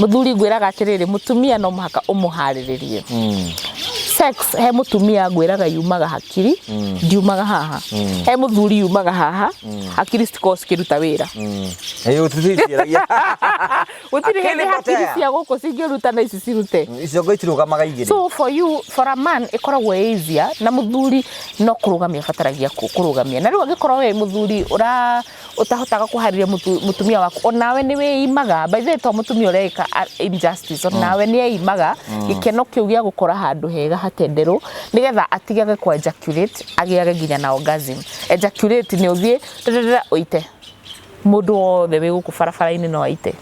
muthuri ngwiraga atiriri mutumia no muhaka umuhariririe sex he mutumia ngwiraga yumaga hakiri ndiumaga haha he muthuri yumaga haha hakiri stikos kiruta wira utithiragia utiri he hakiri cia guko cingiruta na ici cirute icio ngoitirugamaga igiri so for a man ikoragwo easier na muthuri no kurugamia fataragia kurugamia na riu angikorwo we muthuri utahotaga kuhariria mutumia waku onawe ni weimaga by the way to mutumia ureka injustice onawe ni eimaga gikeno kiu gia gukora handu hega hatenderu nigetha atigage ku ejaculate agiage nginya na orgasm ejaculate ni uthie oite mundu wothe we guku barabara-ini no aite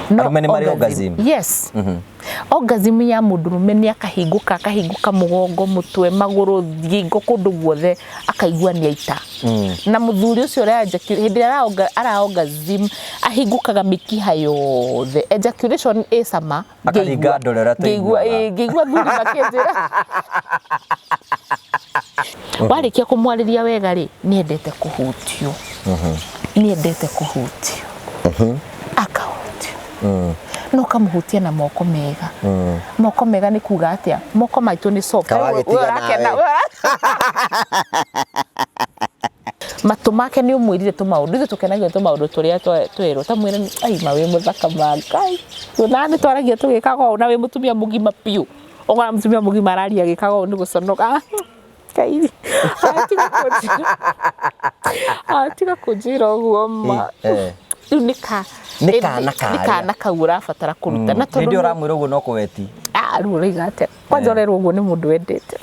no orgasm yes orgasm ya mundurume ni akahinguka mugongo mutwe maguru ngingo kundu guothe akaigua ni aita na muthuri ucio hindi ara orgasm ahingukaga mikiha yothe ejaculation isama akaringa ndorera ngigua thuri makinjira warikia kumwariria wega ri ni endete kuhutio ni endete kuhutio akahutio no kamuhutia na moko mega moko mega ni kuga atia moko maitu ni soft matumake ni umwirire tumaundu ithu tukenagia tumaundu turia twero tamwire ai mawe muthaka makai tunani twaragia tugikaga una we mutumia mugima piu ogora mutumia mugima araria gikaga ni guconoka kai atiga kujira uguo ma nika nakaura fatara kuruta na tondu ndio ramwira uguo no kuweti riu rigate kwanza rero uguo ni mundu wendete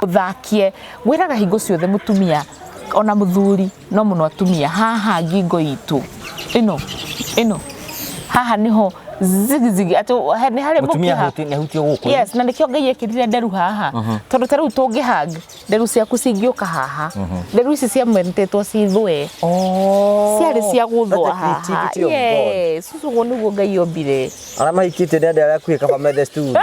uthakie gwiraga hingo ciothe mutumia ona muthuri no muno atumia haha ngingo itu ino haha niho zigizigi ato ni hare mutumia ni hutio guku yes na nikio ngai ekirire nderu haha tondu taru tungihag nderu ciaku cingioka haha nderu ici cia mwentetwo cithwe ciari cia guthwa haha yes susugo niguo ngai ombire ara mahikite ndende ara kwika fa methe stu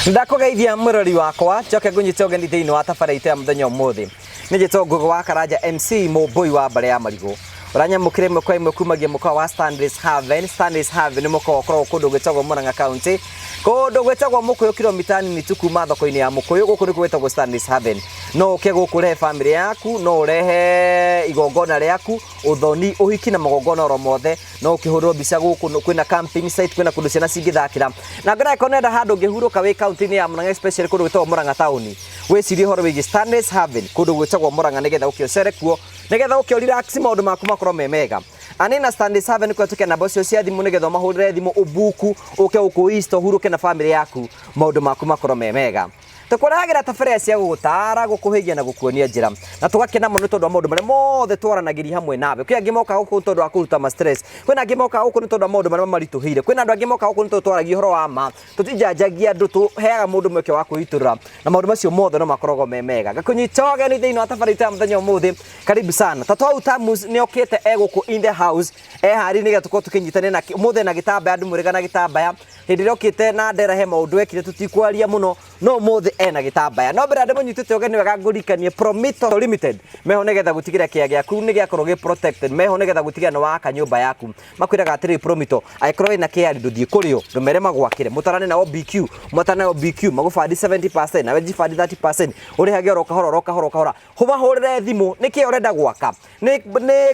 ndakugeithia murori wakwa njoke ngunyite ugeni thiini wa Tafaririra ya muthenya umuthi ni jitongo wa Karanja MC Mumbui wa bare ya marigo uranyamukire mukwa imwe kumagia mukwa wa Stanley's Haven ni mukwa okoro kundu gwetagwo Murang'a County kundu gwetagwo Mukuyu kilomita ni tukuma thoko-ini ya Mukuyu guku ni gwetagwo Stanley's Haven no uke guku rehe family yaku no urehe igongona riaku uthoni uhiki na magongona oro mothe no ukihurwo bica guku kwina camping site kwina kundu ciana cingithakira na ngora ikonenda handu ngihuruka wi county-ini ya Murang'a especially kundu gwetagwo Murang'a town wicirie horo wigi Stanley's Haven kundu gwetagwo Murang'a nigetha ukiocere kuo nigetha ukio relax maundu maku makorwo memega anina Stanley's Haven kwa tuke na bosi cia thimu nigetha mahurire thimu ubuku uke ukuisto huruke na family yaku maundu maku makorwo memega tukuragira tafaririra cia gugutara gukuhigia na gukuonia njira na tugakena muno tondu maundu maria mothe twaranagiria hamwe nawe kwi angi moka guku tondu wa kuruta ma stress kwina angi moka guku ni tondu maundu maria marituhire kwina andu angi moka guku ni tondu twaragia horo wa ma tutijanjagia andu tuheaga mundu mweke wa kuiturura na maundu macio mothe no makoragwo memega gakunyita ogeni thiini wa Tafaririra ya muthenya umuthi karibu sana tatu utamus ni okite eguku in the house hari nigetha tuko tukinyitane na muthe na gitambaya andu muriga na gitambaya hindi rokite na ndera he maundu ekire tutikwaria muno no muthe ena gitambaya no mbere ndemo nyitite ogeni wega ngurikanie Promito Limited meho nigetha gutigira kia giaku ni giakorwo gi protected meho nigetha gutigira no waka nyumba yaku makwiraga atiri Promito aikorwo na kia nduthie kurio ndumere magwakire mutarane na BQ mutana na BQ magufadi 70% na weji fadi 30% uri hage roka hora huba horere thimu niki urenda gwaka ni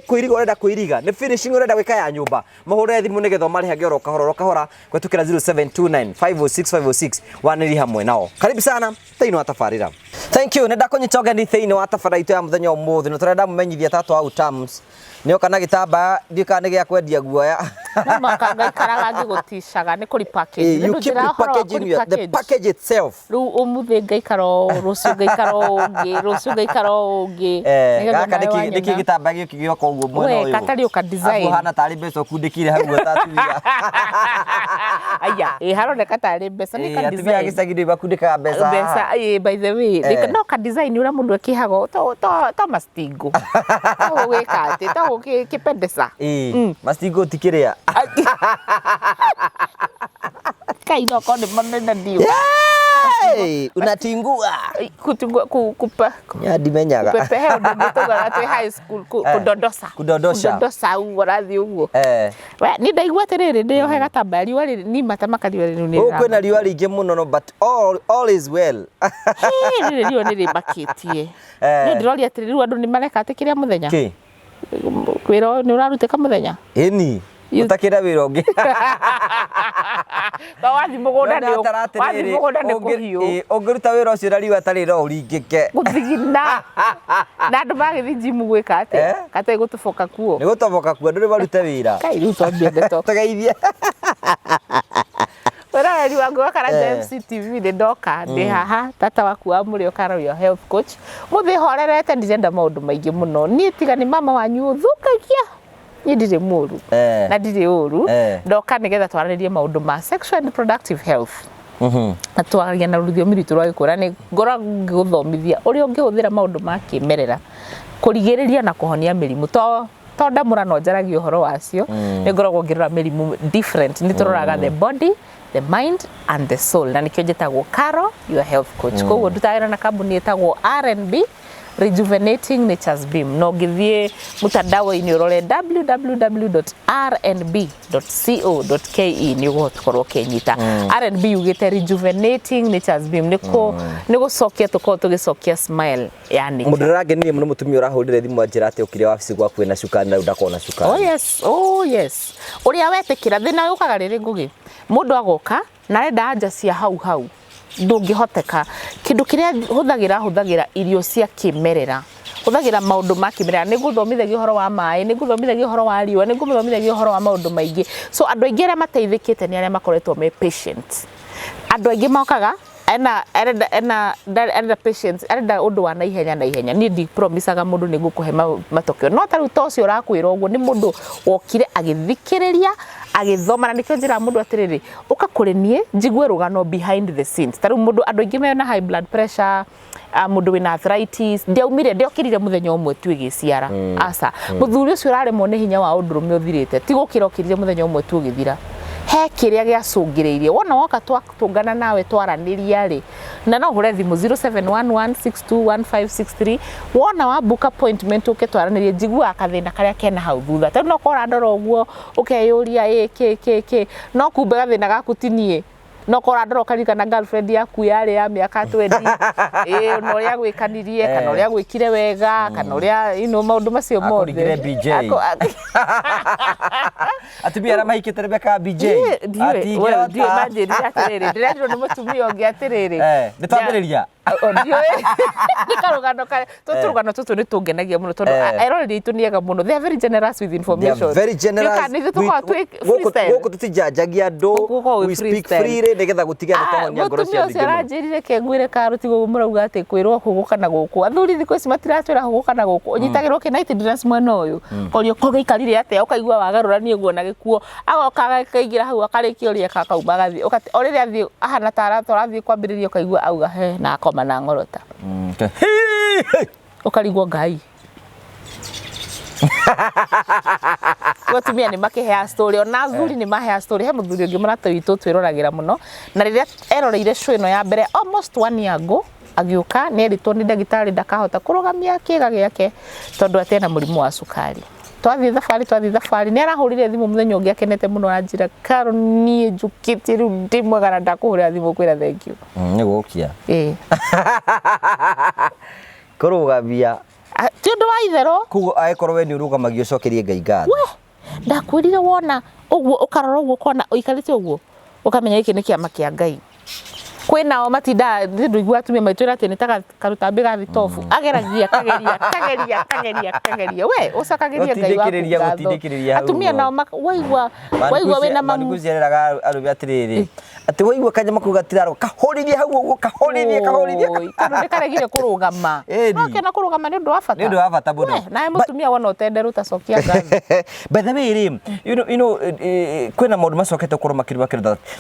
kuiriga urenda kuiriga ni finishing urenda gwika ya nyumba mahorere thimu nigetha mari hage roka hora kwetukira 0729 506 waniri hamwe nao karibu sana thiini wa Tafaririra thank you nenda kunyita ogeni thiini wa Tafaririra ya muthenya umuthi no turenda mumenyithia tatu out terms ni kana gitamba ndikane gya kwendia guoya makanga ikaraga ngigutishaga ni kuri package you keep the packaging the package itself ru umuthi ngaikaro rucio ngaikaro ungi gaka niki gitamba giki gioka uguo mwena uyu katari uka design hana tari mbeca kundikire hau gatatuia aya haroneka tari mbeca ni ka design gicagire bakundika mbeca by the way no ka design ura mundu akihago to mastingo to weka to kipendesa mastingo tikiria Kai no ko ni manena ndio. Unatingua. Kutingua kupa. Ndimenyaga. Kupepe ndo ngitoga ati high school kudondosa. Kudondosa urathi uguo. We ni ndaigua atiriri ndio he gatamba riwa ni matamaka riwa ni. Kwena riwa ringi muno no but all is well. Ni riwa ni ribakitie. Ni ndirori atiriri andu ni mareka atikiria muthenya. Ki? Kwiro ni uraruteka muthenya? Eni. Utakira wira ungi. Ba wathi mugunda ni wathi mugunda ni kuhiu. Ungiruta wira ucio rari watarira uringike. Guthigina. Na andu magithi gym gwika ate. Kate gutuboka kuo. Ni gutuboka kuo ndu barute wira. Kai ru twambie ndeto. Tugeithie. Ora riwa ngwa karanja MCTV ni ndoka ndi haha tata waku wa muri okara yo health coach. Muthi horerete ndirenda maundu maingi muno. Ni tiga ni mama wanyu thukagia. Ni ndire muru na ndire uru ndoka nigetha twararirie maundu ma sexual and reproductive health na twaragia na rũthiomi rwitũ rwa gĩkũrani ngora ngĩgũthomithia ũrĩa ũngĩhũthĩra maundu ma kĩmerera kũrigĩrĩria na kũhonia mĩrimũ to ndamũrano njaragia ũhoro wacio nĩ ngoragwo ngĩrora mĩrimũ different nĩ tũroraga the body, the mind and the soul na nĩkĩo njĩtagwo Caro your health coach koguo ndutagĩra na kambuni ĩtagwo R&B Rejuvenating Nature's Beam no githie mutandao-ini urore www.rnb.co.ke ni gukorwo kenyita R&B ugite Rejuvenating Nature's Beam niko sokia tuko tugicokia smile yani muduragenie muno mutumia urahurire thimu anjira ati ukire wabici gwaku na cukari na ndakona cukari oh yes uria wetikira thina ukaga riri ngugi mundu agoka na renda anja cia hau ndungihoteka kindu kiria huthagira irio cia kimerera huthagira maundu ma kimerera ni guthomithagia uhoro wa mai ni guthomithagia uhoro wa riwa ni guthomithagia uhoro wa maundu maingi so andu aingi aria mateithikite ni aria makoretwo me patient andu aingi mokaga ena patience arenda undu wa naihenya ni ndi promisaga mundu ni gukuhe matokeo no taru tocio urakwira uguo ni mundu wokire agithikiriria agithoma na nikio njira mundu atiriri uka kurenie njigwe rugano behind the scenes taru mundu andu aingi mena high blood pressure mundu wina arthritis ndiaumire ndiokirire muthenya umwe tu igiciara asa muthuri ucio uraremwo ni hinya wa undurume uthirite ti gukira okirire muthenya umwe tu ugithira he kiria giacungireirie wona woka twatungana nawe twaraniria ri na no hure thimu 0711621563 wona wa book appointment uke twaranirie njigua akathina karia kena hau thutha tondũ no kora ndoro uguo ukeyuria ke no kumbe gathina gaku tinie no kora ndoro karikana girlfriend yaku yari ya miaka 20 no ria gwikanirie kana ria gwikire wega kana ria maundu macio mothe akurigire BJ atibia ara mahikite Rebecca BJ ndio manjiri atiriri ndirendirwo ni mutumia ungi atiriri nditambiriria ndio nikarugano kare tuturugano tutu ni tungenagia muno tondu airori itu niega muno they are very generous with information they are very generous guku tutijajagia ndo we speak freely nigetha gutiga nitohonia ngoro cia ndigimo aranjirire kengwire karuti gugu murauga ati kwirwo huguka na guku athuri thiku ici matiratwira huguka na guku unyitagirwo ke night dress mwena uyu korio kogaikarire ate ukaigua wagaruranie guo na gikuo agoka kaigira hau akarikio ria kakauma gathi orire athi ahana tara torathi kwambiriria ukaigua auga he na na ngorota ukarigwo ngai gotumia ni makihea story ona athuri ni mahea story he muthuri ungi marato witu twirораgira muno na riria eroreire show ino ya mbere almost 1 year ago agiuka ni eritwo ni ndagitari ndakahota kurugamia kiega giake tondu atena murimu wa sukari twathi thafari ni arahurire thimu muthenya ungi akenete muno anjira Caro nie njukite riu ndimwega na ndakuhurira thimu kwira thank you ni gukia kurugamia ti undu wa ithero kugo aikorwo we ni urugamagio cokerie ngai ngatho ndakwirire wona uguo ukarora uguo kona uikarite uguo ukamenya iki ni kiama kia ngai kwinao matinda ndu igua atumia maitwira ati nitaka karuta mbiga thitofu ageragia kageria we usakageria ngai waku atumia nao waigua wina mamu nigucereraga arubi atiriri ati waigua kanyama kugatiraro kahoririe hau kahoririe kana ndikaregire kurugama na kurugama ni ndu wa bata muno na mutumia wona utenderu tacokia ngai by the way you know kwina maundu macokete kuruma kirwa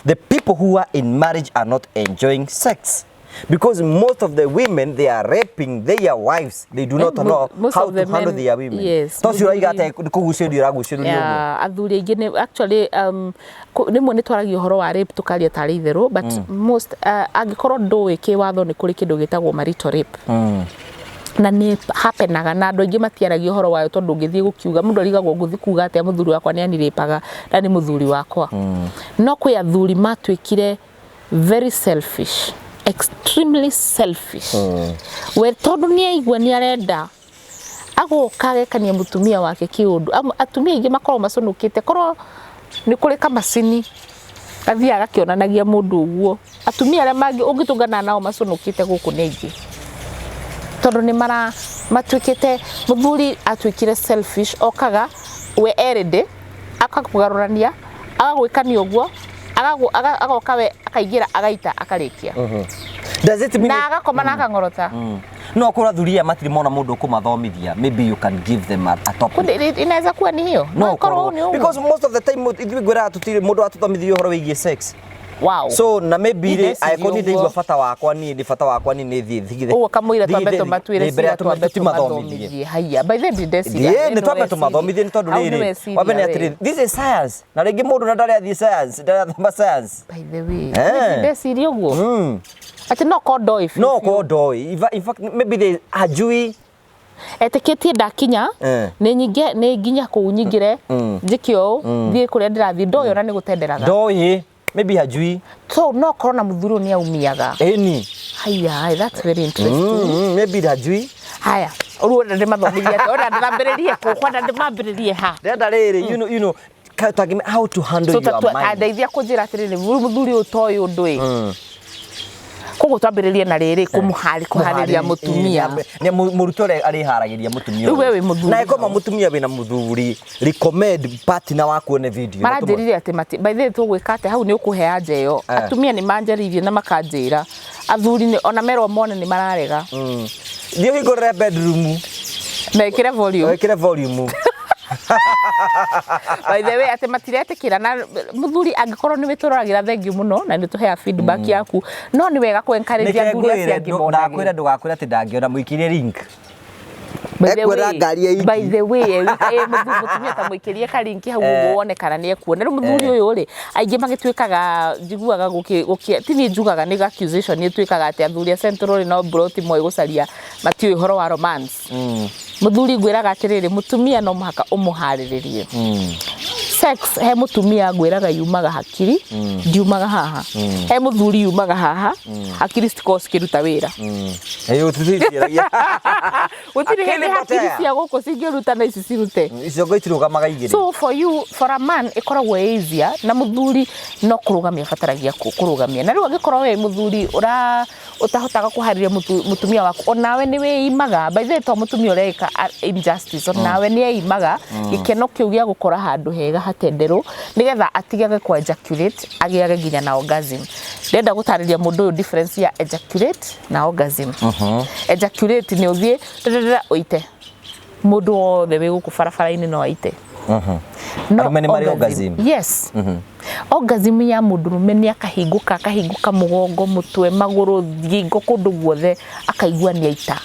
the people who are in marriage are not enjoying sex Because most of the women, they are raping their wives. They do not know how to handle their women. Yes. Yeah, athuri aingĩ actually nimwe nĩ twaragia ũhoro wa rape tukaria tarĩ itherũ, but most angĩkorwo ndũĩ kĩwatho nĩ kũrĩ kĩndũ gĩtagwo marital rape. Na nĩ happenaga na andũ aingĩ matiaragia ũhoro wayo tondũ ũngĩthiĩ gũkiuga mũndũ arigagwo ngũthi kuga atĩa mũthuri wakwa nĩ anirapaga na nĩ mũthuri wakwa. No kwĩ athuri matuĩkire very selfish, extremely selfish. We tondũ nĩ aigua nĩ arenda agoka agekania mũtumia wake kĩũndũ. Atumia aingĩ makorwo maconokĩte korwo nĩ kũrĩ kamacini gathiĩ agakĩonanagia mũndũ ũguo. Atumia arĩa mangĩ ũngĩtũngana nao maconokĩte gũkũ nĩ aingĩ tondũ nĩ matuĩkĩte mũthuri atuĩkire selfish, okaga we erede akakũgarũrania agagwĩkania ũguo agoka we akaingĩra agaita akarĩkia. Does it mean na agakoma na akang'orota? No kũra thuria matiri mona mũndũ kũmathomithia, maybe you can give them a topic. Inaweza kuwa ni hiyo. No, because most of the time ithuĩ ngwĩra tutire mũndũ atuthomithia ũhoro wĩgiĩ sex. Wow. So na maybe aikoni ndigwa bata wakwa ni ndi bata wakwa ni thi thigithe. Ugo kamwira twambe tumatuire cia twambe tumathomithie. Haya, by the way ndeciria. Yeah, ni twambe tumathomithie ni tondu riri. Wabene atiri, this is science. Na ringi mundu na ndari athi science, ndari athoma science. By the way, ndeciria ugo. Ati no kodoi. No kodoi. In fact maybe they ajui etĩkĩtie ndakinya nĩ nginya kũu nyingĩre njikio thiĩ kũrĩa ndĩrathiĩ ndoyo na nĩ gũtenderaga. Ndoĩ maybe hajui. So no korona mũthuri nĩ aumiaga. Eni. Haya, that's very interesting. Maybe hajui. Haya, ũruo ndĩmathomithia atĩ ona ndĩrambĩrĩrie kwenda ndĩmambĩrĩrie ha. Ndenda rĩrĩ, you know how to handle your mind. So ndeithia kũnjĩra atĩrĩrĩ mũthuri ũtoĩ ũndũ ĩ. Koguo twambĩrĩrie na rĩrĩ kũharĩria mũtumia. Nĩ mũrutore ariharagĩria mũtumia. Rĩu wewe mũthuri. Na ikoma mũtumia wĩna mũthuri recommend partner waku one video. Maranjĩrire atĩ by the way tũgwĩka atĩ hau nĩ ũkũhe anja ĩyo. Atumia nĩ manjĩrĩirie na makanjĩra. Athuri ona merwo mone nĩ mararega. Thiĩ ũhingũrĩre bedroom. Mekĩre volume. Wekĩre volume. By the way ati matiretikira na muthuri angikorwo ni wituragira thengiu muno na ni tuheya feedback yaku no ni wega ku encourage athuri acio angi mona ndakwira ndugakwira ati ndangiona muikirie link. By the way mutumia ta muikirie ka link hau wone kana ni ekuona ru muthuri uyu ri aingi magituikaga njiguaga guki tini njugaga ni accusation ni tuikaga ati athuri a Central no broti moi gucaria matiui horo wa romance. Muthuri ngwiraga atiriri mutumia no muhaka umuhariririe. Sex he mutumia ngwiraga yumaga hakiri ndiumaga haha. He muthuri yumaga haha hakiri stikos kiruta wira. Eyo tutithiragia. Utiri he hakiri cia guko cingiruta na ici cirute. Icio ngoitirugamaga igiri. So for a man ikoragwo easier na muthuri no kurugamia fataragia kurugamia. Na riu angikorwo we muthuri utahotaga kuharĩria mutumia waku onawe ni weimaga by the way to mutumia ureka injustice onawe ni eimaga gikeno kiu gia gukora handu hega hatenderu nigetha atigage ku ejaculate agiage nginya na orgasm. Ndenda gutarĩria mundu uyu difference ya ejaculate na orgasm. Ejaculate ni uthie uite mundu wothe wi guku barabara-ini no aite. No orgasm. Yes. Orgasm ya mundurume ni akahinguka mugongo mutwe maguru ngingo kundu guothe akaigua ni aita.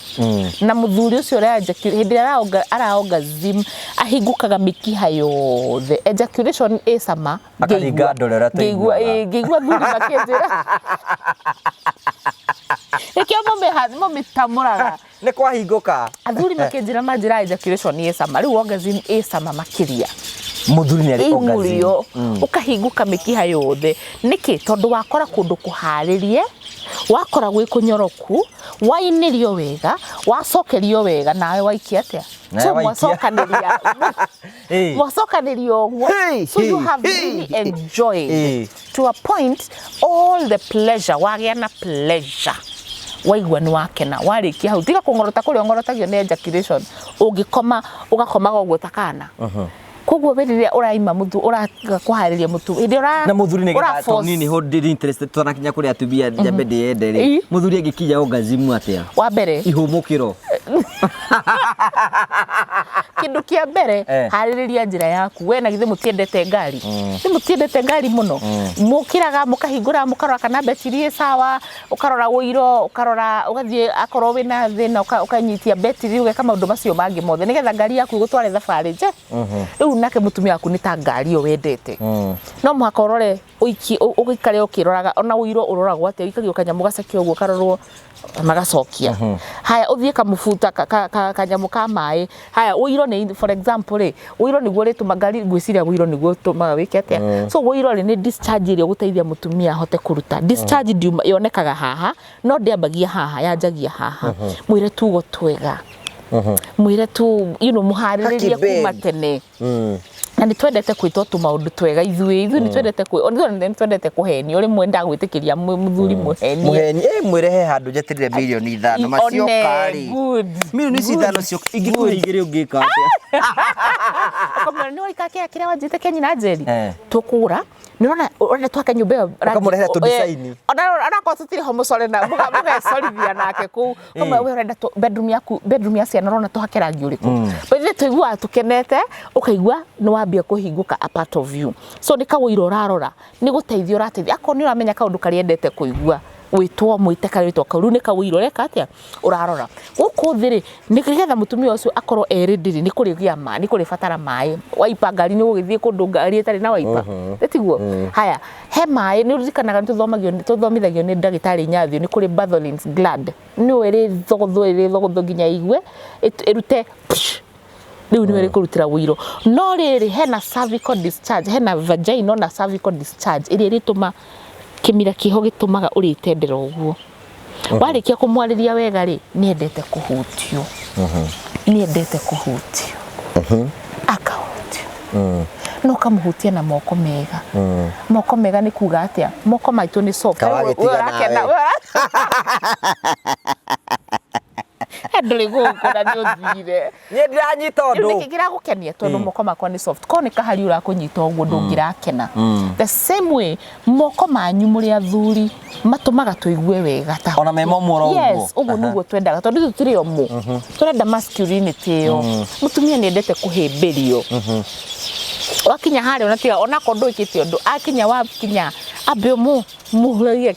Na muthuri ucio hindi ara orgasm ahingukaga mikiha yothe. Ejaculation is sama akaringa ndorera ngigua thuri makenjira nikio mitamuraga ni kwahinguka athuri makenjira manjira ejaculation is sama riu orgasm is sama makiria. Muthuri ni ari orgasm ukahinguka mikiha yothe niki tondu wakora kundu kuharirie wakora gwi kunyoroku wainirio wega wacokerio wega nawe waikia atia so mwacokanirio guo so you have really enjoyed to a point all the pleasure wagia na pleasure waigua ni wakena warikia hau tiga kungorota kuri ngorotagio ni ejaculation ugikoma ugakomaga uguo takana koguo wiriria uraima muthu uratiga kuharĩria muthu hindi ura na muthuri ni gato nini hold interested twana kinya kuri atubia jambe ndiende ri muthuri agikinya orgasm atia wa mbere ihumukiro kindu kia mbere haririria njira yaku we na githe mutiendete ngari ni mutiendete ngari muno mukiraga mukahingura mukarora kana betiri sawa ukarora uiro ukarora ugathie akorwo wina thina ukanyitia betiri ugeka maundu macio mangi mothe nigetha ngari yaku igutware thabarĩ nje riu nake mutumia waku ni ta ngari yo wendete no muhaka urore ukikare ukiroraga ona uiro uroragwo atia ikagio kanyamu gacakio uguo karorwo magacokia haya uthie kamufuta kanyamu ka mai haya uiro ni for example uiro niguo rituma ngari gwiciria uiro niguo tumaga wike atia so uiro ni discharge ile guteithia mutumia hote kuruta discharge ndiuma yonekaga haha no ndiambagia haha yanjagia haha mwire tugo twega mwire tu muhaririria kuma tene na ni twendete kwitwo tu maundu twega ithui ni twendete ni twendete kuhenio ri mwenda gwitikiria muthuri muheni mwirehe handu njetirire milioni 5 macio kari milioni 5 cio ingikuhigire ungika atia kama ni ori kake akira wanjite kenyi na njeri tukura nirona urenda twaka nyumba yo ukamurehera tu design ona ko tutire homo sole na muga solithia nake ku kama we urenda bedroom ya ciana rona tuhakera rangi uriku but tuigua tukenete ukaigua ni wambia kuhinguka a part of you so ni kawiro rarora ni guteithio rateithia akoni ni uramenya kaundu kariendete kuigua witwo mwiteka witwo kauru ni kawiro reka atia urarora guku thiri ni kigetha mutumia ucio akorwo ready ni kurigia ma ni kuribatara mai waipa ngari ni ugithie kundu ngari etari na waipa etiguo haya he mai ni urikanaga tuthomithagio ni ndagitari nyathio ni kuri Bartholin's gland ni were thogotho nginya igwe erute riu ni were kurutira wiro no riri hena cervical discharge hena vaginal na cervical discharge iri rituma kimira kiho gitumaga uritendera uguo warikia kumwariria wega ri niendete kuhutio niendete kuhutio akahutio no kamuhutia na moko mega ni kuga atia moko maitu ni soft urakena nduri guku na nduthire ni ndiranyita undu nikigira gukenia tondu moko makwa ni soft ko ni kahari urakunyita uguo ndungirakena the same way moko manyu muri athuri matumaga tuigue wega ta ona memo muro uguo yes uguo niguo twendaga tondu tutire omu turenda masculinity yo mutumia ni endete kuhimbirio wakinya hari ona tiga ona kondu ikite undu akinya wakinya abe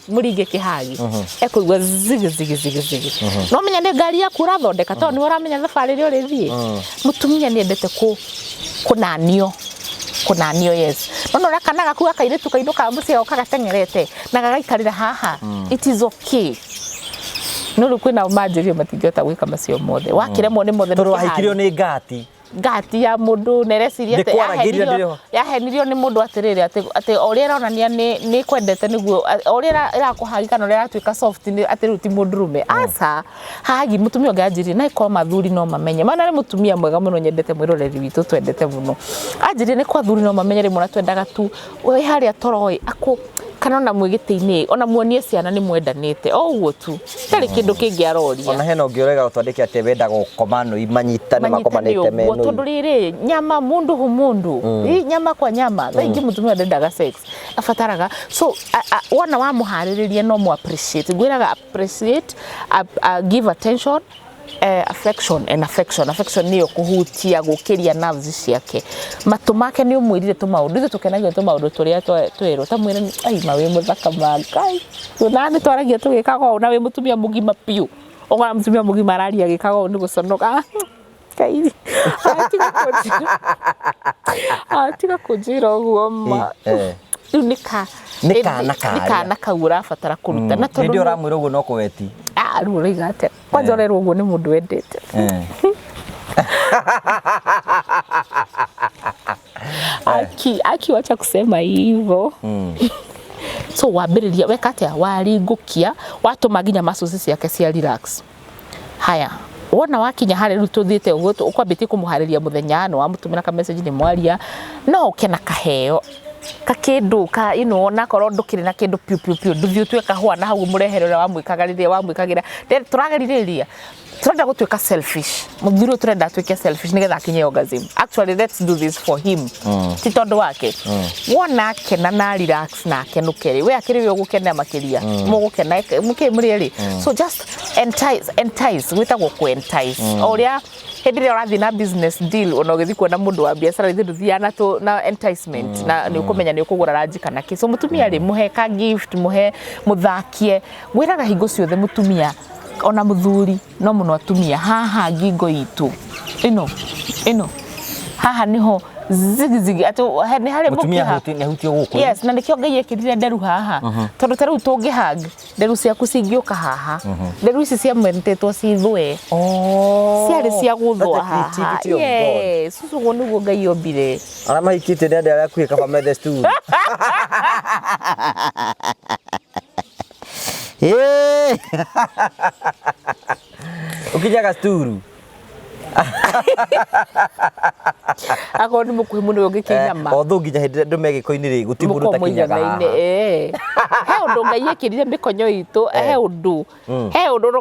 muringe kihagi ekuigua zigi no menya ni ngari yaku urathondeka tondu ni uramenya thabarĩ ri urithie mutumia ni endete kunanio yes no rakanaga ku akairitu kainuka mucia ukagatengerete na gagaikarira haha it is okay no rukwina majirio matingota gwika macio mothe wakiremwo ni mothe toro wahikirio ni ngati ya mundu nereciria ate yahenirio ni mundu atiriri ate oria ronania ni kwendete niguo oria irakuhagi kana oria atuika soft ni atiruti mundurume asa hagi mutumia ngajiri na iko mathuri no mamenye mana ni mutumia mwega muno nyendete mwiroreri witu twendete muno ajiri ni kwa thuri no mamenye ri muna twendaga tu we haria toroi ako kana na mwigite-ini ona muonie ciana ni mwendanite o uguo tu tari kindu kingi aroria ona hena ngirega utandike ate wenda gukomano imanyitane makomanite meno tondu riri nyama mundu hu mundu nyama kwa nyama thaingi mutumia ndendaga sex afataraga so wana wa muhaririria no mu appreciate gwiraga appreciate give attention affection niyo kuhutia gukiria nerves ciake matumake ni umwirire tumaundu tukenagio tumaundu turia twero tamwira ai mawe muthaka makai tunani twaragia tugikaga ona we mutumia mugima piu ogora mutumia mugima araria gikaga ni guconoka kai atiga kujira uguo ma nika kaura fatara kuruta na tondu ndio ramwira uguo no kuweti ruriga ate kwanza urerwo uguo ni mundu wendete aki wacha kusema hivyo so wambiriria weka atia waringukia watuma nginya macuci ciake cia relax haya wona wakinya hari ru tuthiite uguo ukwambiti kumuhariria muthenya no wamutumira ka message ni mwaria no ukena kaheo kakindu ka na korwo ndukire na kindu piu piu piu nduthi utweka hwa na hau mureherera wa mwikagira turagaririria turenda gutweka selfish muthuri turenda atweke selfish nigetha akinye orgasm. Actually let's do this for him ti tondu wake wona kena na relax na kenukeri we akiri we gukena makiria mugukena muri so just entice witagwo ku entice oria hindire urathi na business deal ona ugithi kuona mundu wa biashara ithu nduthiana to na enticement na ni ukumenya ni ukugura ranji kana ki so mutumia ri muhe ka gift muhe muthakie wiraga hingo ciothe mutumia ona muthuri no muno atumia haha ngingo itu ino haha niho zigizigi ato ni hale mutumia hutio guku yes na nikio ngai ekirire nderu haha tondu taru tungi hag nderu ciaku cingioka haha nderu ici cia mwentetwo cithwe ciari cia guthwa haha yes susu niguo ngai ombire ara mahikite ndende aria kwika pa methe stu ukijaga sturu ako ni mukuhi muno ngikinyama otho nginya hindi ndumege koini ri guti mundu takinyaga he undu ngai ekirire mikonyo itu he undu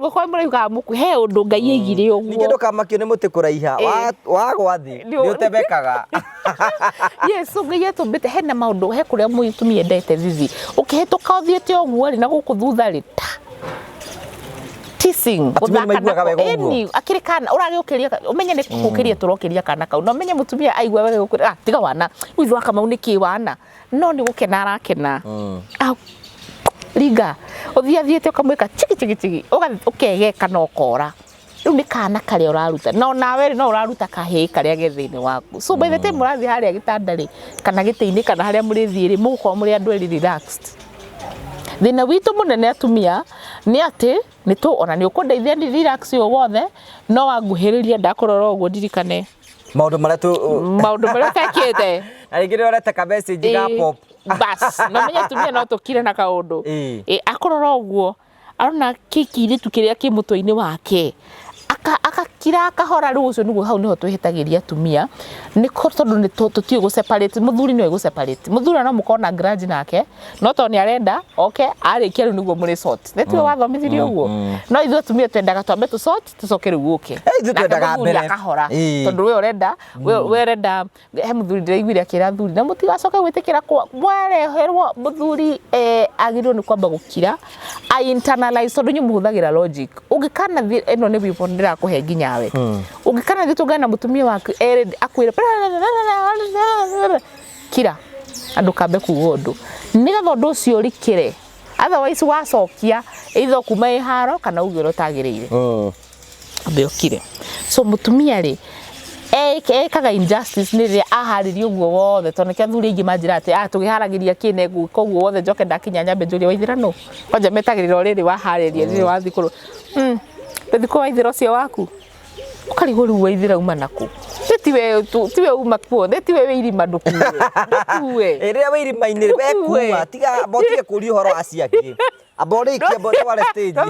ngikwa muriuga muku he undu ngai egire uguo ninge ndukamakio ni muti kuraiha wa gwathi ni utebekaga yes so ngai etumbite hena maundu he kuria mutumia endete thithi ukihituka uthiete uguo ri na guku thutha ri teasing eni akirikana uragiukiria umenye ni kukiria turokiria kana kau no menye mutumia aigwa wega gukira tiga wana withwa kama uniki wana no ni gukena arakena riga uthiathiete ukamwika chiki ukegeka no kora riu ni kana kare uraruta no nawe no uraruta kahe kare gethini waku so by the time urathi haria gitandari kana gitiini kana haria murithiiri muko muri andu eri relaxed thina witu munene atumia ni ati ni tu ona ni ukundeithia ni relax yo wothe no wanguhiriria ndakurora uguo ndirikane maundu maria tekete arigire orete ka message ga pop bas no menya tumia no tukire na kaundu akurora uguo arona kiki tukiria kimutoini wake akakira akahora riu ucio niguo hau niho twihitagiria tumia ni tondu ni tutio go separate muthuri no go separate muthuri no mukona grudge nake no to ni arenda okay arikia riu niguo muri sort netiwe wathomithirio uguo no ithu tumia twendaga twambe tu sort tucoke riu uke ithu twendaga mbere akahora tondu we urenda he muthuri ndiraiguire akira thuri na mutigacoke gwitikira mwareherwo muthuri agirwo ni kwamba gukira I internalize tondu nyumuhuthagira logic ungikana eno ni bipo ndira kuhe nginyawe ungikana thitungana na mutumia waku akwire kira andu kambe kugondu nigatha undu ucio rikire otherwise wacokia either kuma iharo kana ugiro tagirire beokire so mutumia ri kaga injustice ni ri aharirio guo wothe tondu kia thuri ingi manjira ati tugiharagiria kinegu koguo wothe njoke ndakinya nyambe njuri waithirano kwanja metagirira riri wahariria riri wathikuru ndithiko waithira cio waku ukarigo ru waithira uma naku tiwe uma kuo tiwe wirima ndukuwe ere wirima inire we kuma tiga botige kuri horo aciaki aborikia tware stage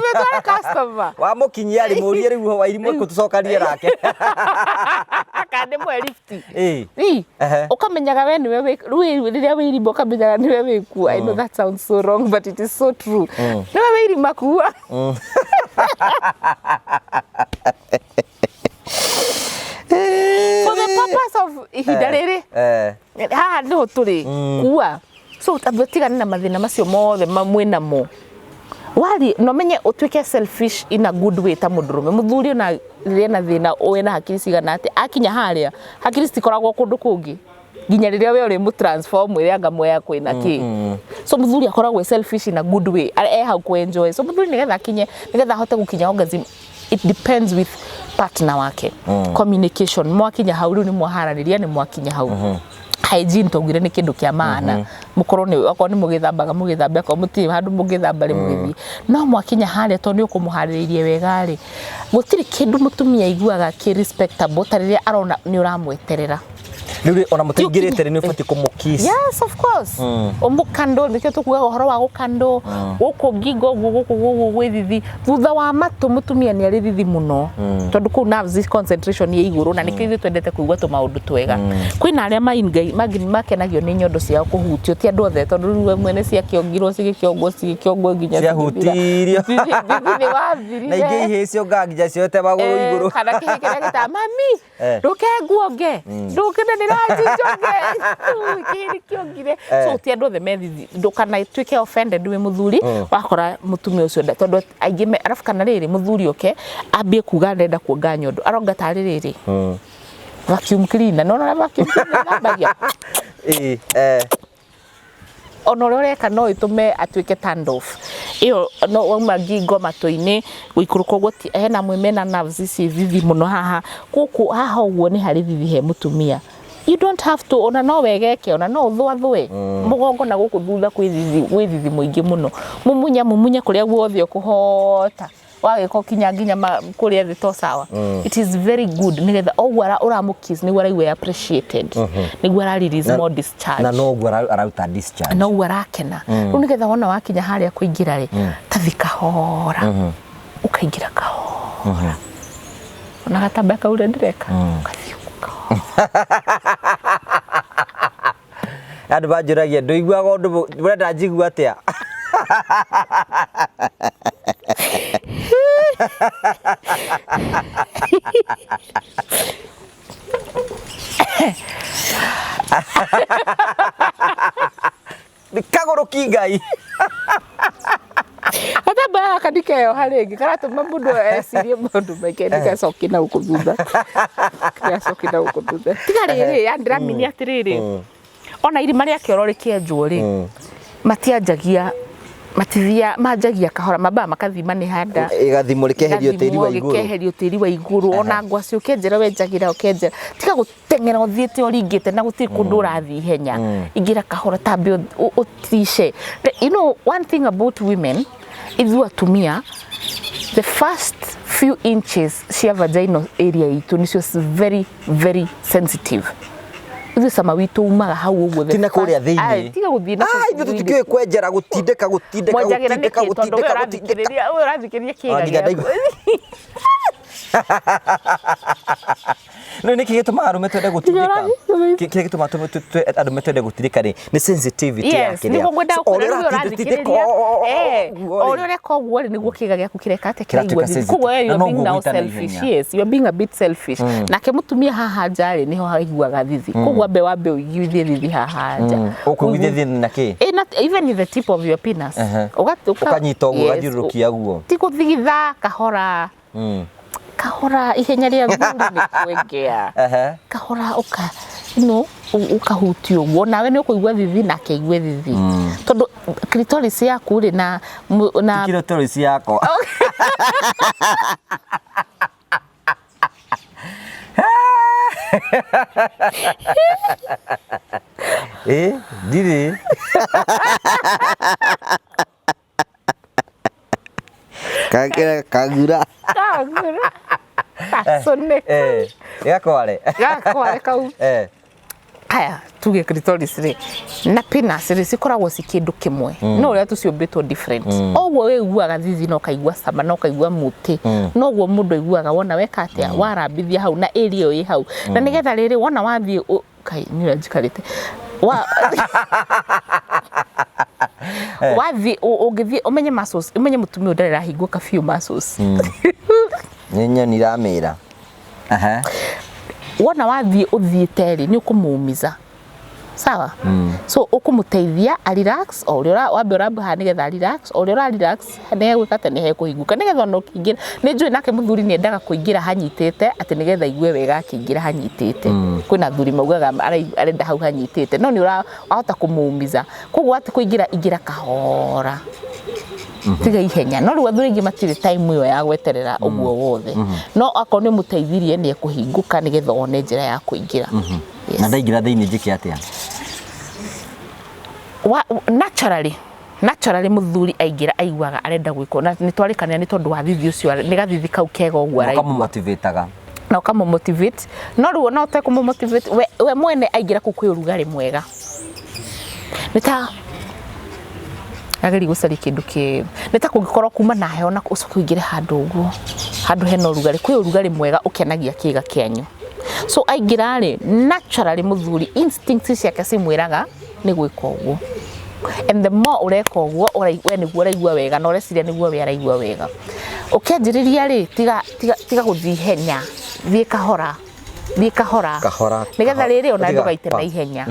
customer wa mukinyia ri murie riu wairimu kutucokania rake akande mwe lift ukamenyaga we niwe riria wirima ukamenyaga niwe wiku I know that sounds so wrong but it is so true niwe wirima kuwa for the purpose of ihindariri haha niho turi kuwa so tabutigana na mathina macio mothe mwena mo wali no menye utwike selfish in a good way ta mundurume muthuri ona rena thina wena hakiri cigana ati akinya haria hakiri cikoragwo kundu kungi nginya riria we uri mu transform ire anga moya kwina ki so muthuri akoragwo selfish in a good way hau ku enjoy so muthuri nigetha kinye nigetha hote gukinya orgasm it depends with partner wake communication mwakinya hau riu ni mwaharaniria ni mwakinya hau hygiene togire ni kindu kia maana mukorwo ni akwa ni mugithamba ko muti handu mugithamba ri mugithi no mwakinya haria to ni ukumuhariririe wega ri gutiri kindu mutumia iguaga ki respectable tariria arona ni uramweterera Riu ona mutaingirite ni ufati kumukiss. Yes, of course. Omukando nikyo tukuga uhoro wa gukando guku ngingo guku gwithithi thutha wa matu mutumia ni ari thithi muno tondu ku nerves concentration ye iguru na nikyo ithu twendete kuigua tu maundu twega kwina aria magini makenagio ni nyondo cia kuhutio ti andu othe tondu riu mwene cia kiongirwo cigikiongo nginya cia hutirio thithi wa thiri na ingi ihecio ngangija ciote maguru iguru kana kihikira gita mami nduke nguonge ndukene ndirajijonge kiri kiongire so ti andu othe methi ndukana twike offended we muthuri wakora mutumia ucio tondu aingime arafu kana riri muthuri oke ambie kuga ndenda kuonga nyondo aronga tari riri vacuum cleaner no vacuum cleaner bagia ono roreka no itume atwike turned off iyo no wauma ngingo matoini guikuruka gwo hena mwemena nerves ici thithi muno haha kuku haha uguo ni hari thithi he mutumia. You don't have to ona no wegeke ona no thwe mugongo na guku thutha kwithithi muingi muno mumunya kuria guothe ukuhota wagiko kinya nginya kuria thi to sawa. It is very good nigetha ogwara uramukiss ni gwara iwe appreciated ni gwara release more discharge na no gwara arauta discharge no gwara kena ru nigetha wona wakinya haria kuingira ri tathika hora ukaingira kahora ona gatabaka ule ndireka andu banjuragia nduiguaga undu urenda njigua atia kaguru kingai ata ba kadikeo harengi kana to mabudo esirie mundu maikendika soki na ukuthutha kia soki na ukuthutha tigariri andira mini atiriri ona iri maria kiorori kienjwo ri matianjagia matithia manjagia kahora maba makathima ni handa igathimo rikeherio tiri wa iguru rikeherio tiri wa iguru ona ngwaci ukenjera wenjagira ukenjera tika gutengera uthiete uringite na gutiri kundu urathi henya ingira kahora tambe utishe. You know one thing about women ithu atumia the first few inches cia vaginal area itu nicio very very sensitive. Ithu sama witu umaga hau uguo tina kuria thiini tiga guthina ithu tutikwe kwenjera gutindeka we urathikiria kiga no niki gituma arume twende gutindika kiki gituma arume twende gutindika ni sensitivity yake ni ngwenda ukora urathikiria ori reka uguo ni guo kiga giaku kireka ate kiraigua kugo you being now selfish. Yes, you are being a bit selfish na ke mutumia haha njari niho haiguaga thithi kugo wambe uiguithie thithi haha nja ukuiguithie thithi na ki even in the tip of your penis ukanyita uguo gathirurukia guo ti kuthigitha kahora ihenya ria thuri ni kwengea kahora uka ukahutio uguo nawe ni ukuigua thithi na keigwe thithi tondu clitoris yaku ri na clitoris yako didi kagura sonne yakware kau aya tuge clitoris ri na penis ri cikoragwo ci kindu kimwe no uria tuciumbitwo different ogwo wiguaga thithi no kaigua sama no kaigua muti no gwo mundu aiguaga wona weka atia warambithia hau na area oi hau na nigetha riri wona wathie kai ni njikarite wathi ugithi umenye muscles umenye mutumia ndarira hingũka few muscles nyenya niramira wona wathi uthiite ri ni ukumuumiza sawa so ukumuteithia a relax o ria wambe urambe ha nigetha relax o ria relax ne gwikate ne he kuhinguka nigetha no kingira ni njui nake muthuri ni endaga kuingira hanyitite ati nigetha igue wega kingira hanyitite kwina thuri maugaga arenda hau hanyitite no ni urahota kumuumiza koguo ati kuingira ingira kahora tiga ihenya no riu athuri ingi matire time iyo ya gweterera uguo wothe no akao ni muteithirie ni kuhinguka nigetha one njira ya kuingira na ndaingira thiini njike atia naturally muthuri aingira aiguaga arenda gwiko na ni twarikania ni tondu wa thithi ucio ni gathithi kau kega uguo araigua motivateaga na ukamo motivate no ruo no te kumo motivate we mwene aingira kukwi urugari mwega nita agari gusari kindu ki nita kungikorwo kuma na heho na ucoke ingire handu uguo handu hena urugari kwi urugari mwega ukenagia kiga kianyu so aingira ri naturally muthuri instincts ciake cimwiraga ni gwika uguo and the more ureka uguo we niguo uraigua wega na ureciria niguo we araigua wega ukianjiriria ri tiga guthi henya thie kahora nigetha riri ona ndugaite na ihenya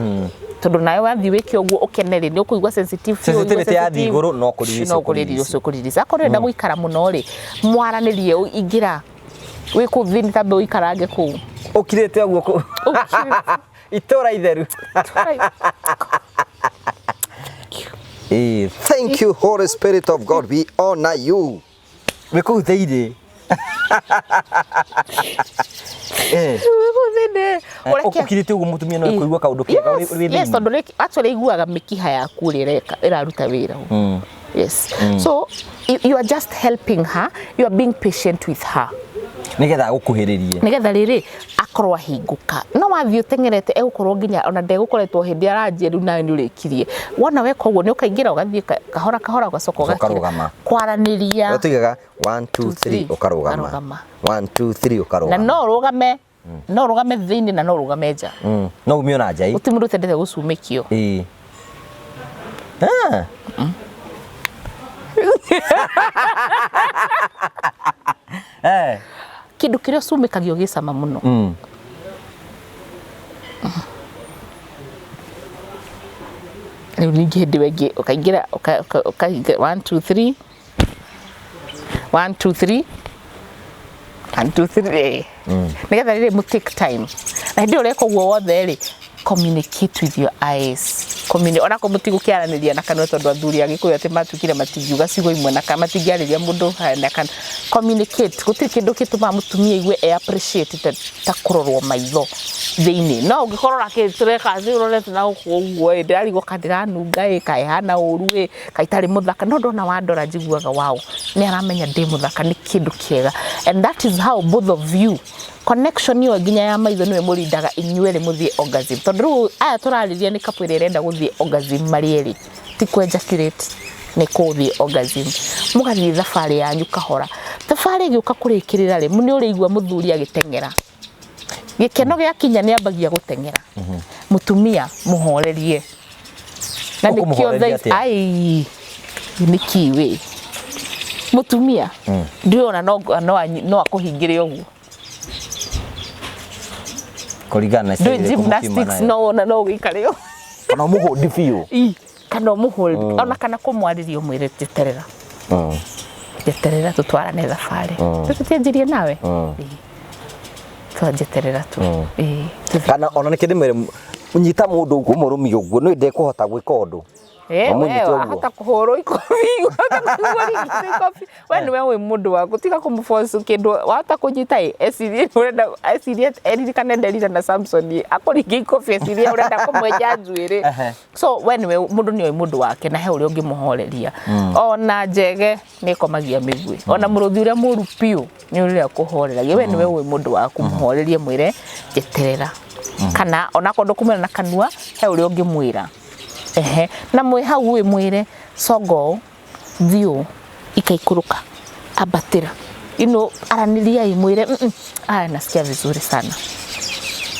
tondu nawe wathi wiki uguo ukenere ni ukuigua sensitive ya thiguru no kuririza akorwo nda guikara muno ri mwaranirie ingira wiku thini tambe uikarange ku ukirete uguo itora itheru thank you Holy Spirit of God, we honor you. Wiku theire ukirite uguo mutumia no kuigua kaundu kega yes tondu actually iguaga mikiha yaku rireka iraruta wira yes so you are just helping her, you are being patient with her nigetha gukuhiririe nigetha riri akorwa hinguka no wathi utengerete egukorwo nginya ona ndegukoretwo hindi aranjie riu nawe ni urikirie wona weka uguo ni ukaingira ugathie kahora ugacoka ugakira kwaraniria utigaga 1 2 3 ukarugama 1 2 3 ukarugama na no rugame thini na no rugame nja no umio na njai utimundu tendete gucumikio kindu kiria cumikagio gicama muno riu ningi hindi wengi ukaingira 1 2 3 nigetha riri mu take time na hindi ureka uguo wothe ri communicate with your eyes ona ko mutigukiaraniria na kanwa tondu athuri agikuyu ati matukire matingiuga cigo imwe na kama matingiariria mundu na kan communicate guti kindu kituma mutumia igue appreciate ta kurorwo maitho thiini no ungikorora kitureka zirorete na uguo ndarigo kandiranunga kai hana uru kaitari muthaka no ndona wandora njiguaga wow ni aramenya ndi muthaka ni kindu kiega and that is how both of you connection yo ginya ya maitho niwe murindaga inyuere muthie orgasm tondu aya turariria ni couple irenda guthie orgasm marieri ti kwejaculate ni kuthie orgasm mugathie thafari yanyu kahora thafari giuka kurikirira ri muni urigua muthuri agitengera gikeno giakinya ni ambagia gutengera mutumia muhorerie na nikio ai nikiwe mutumia ndiona no akuhingire uguo kurigana na gymnastics no gikareo kana muhodi fiu kana muhodi ona kana kumwaririo mwire jeterera tutwarane thafari tutianjirie nawe twajeterera tu kana ona nikindimere unyita mundu uguo murumi uguo no inde kuhota gwika undu hata kuhoro ikofi when we mundu waku tika kumforce kindu wata kunyita esirie urenda esirie eriri kana ndelira na Samson akoringi ikofi esirie urenda kumweja njuire so when we mundu ni mundu wake na he uri ungi muhoreria ona njege ni komagia migwi ona muruthi uria muru piu ni uri kuhoreragia we ni we mundu waku muhorerie mwire jeterera kana ona kondu kumena na kanua he uri ungi mwira na mwe hau we mwire sogo thio ikaikuruka abatira araniria imwire nasikia vizuri sana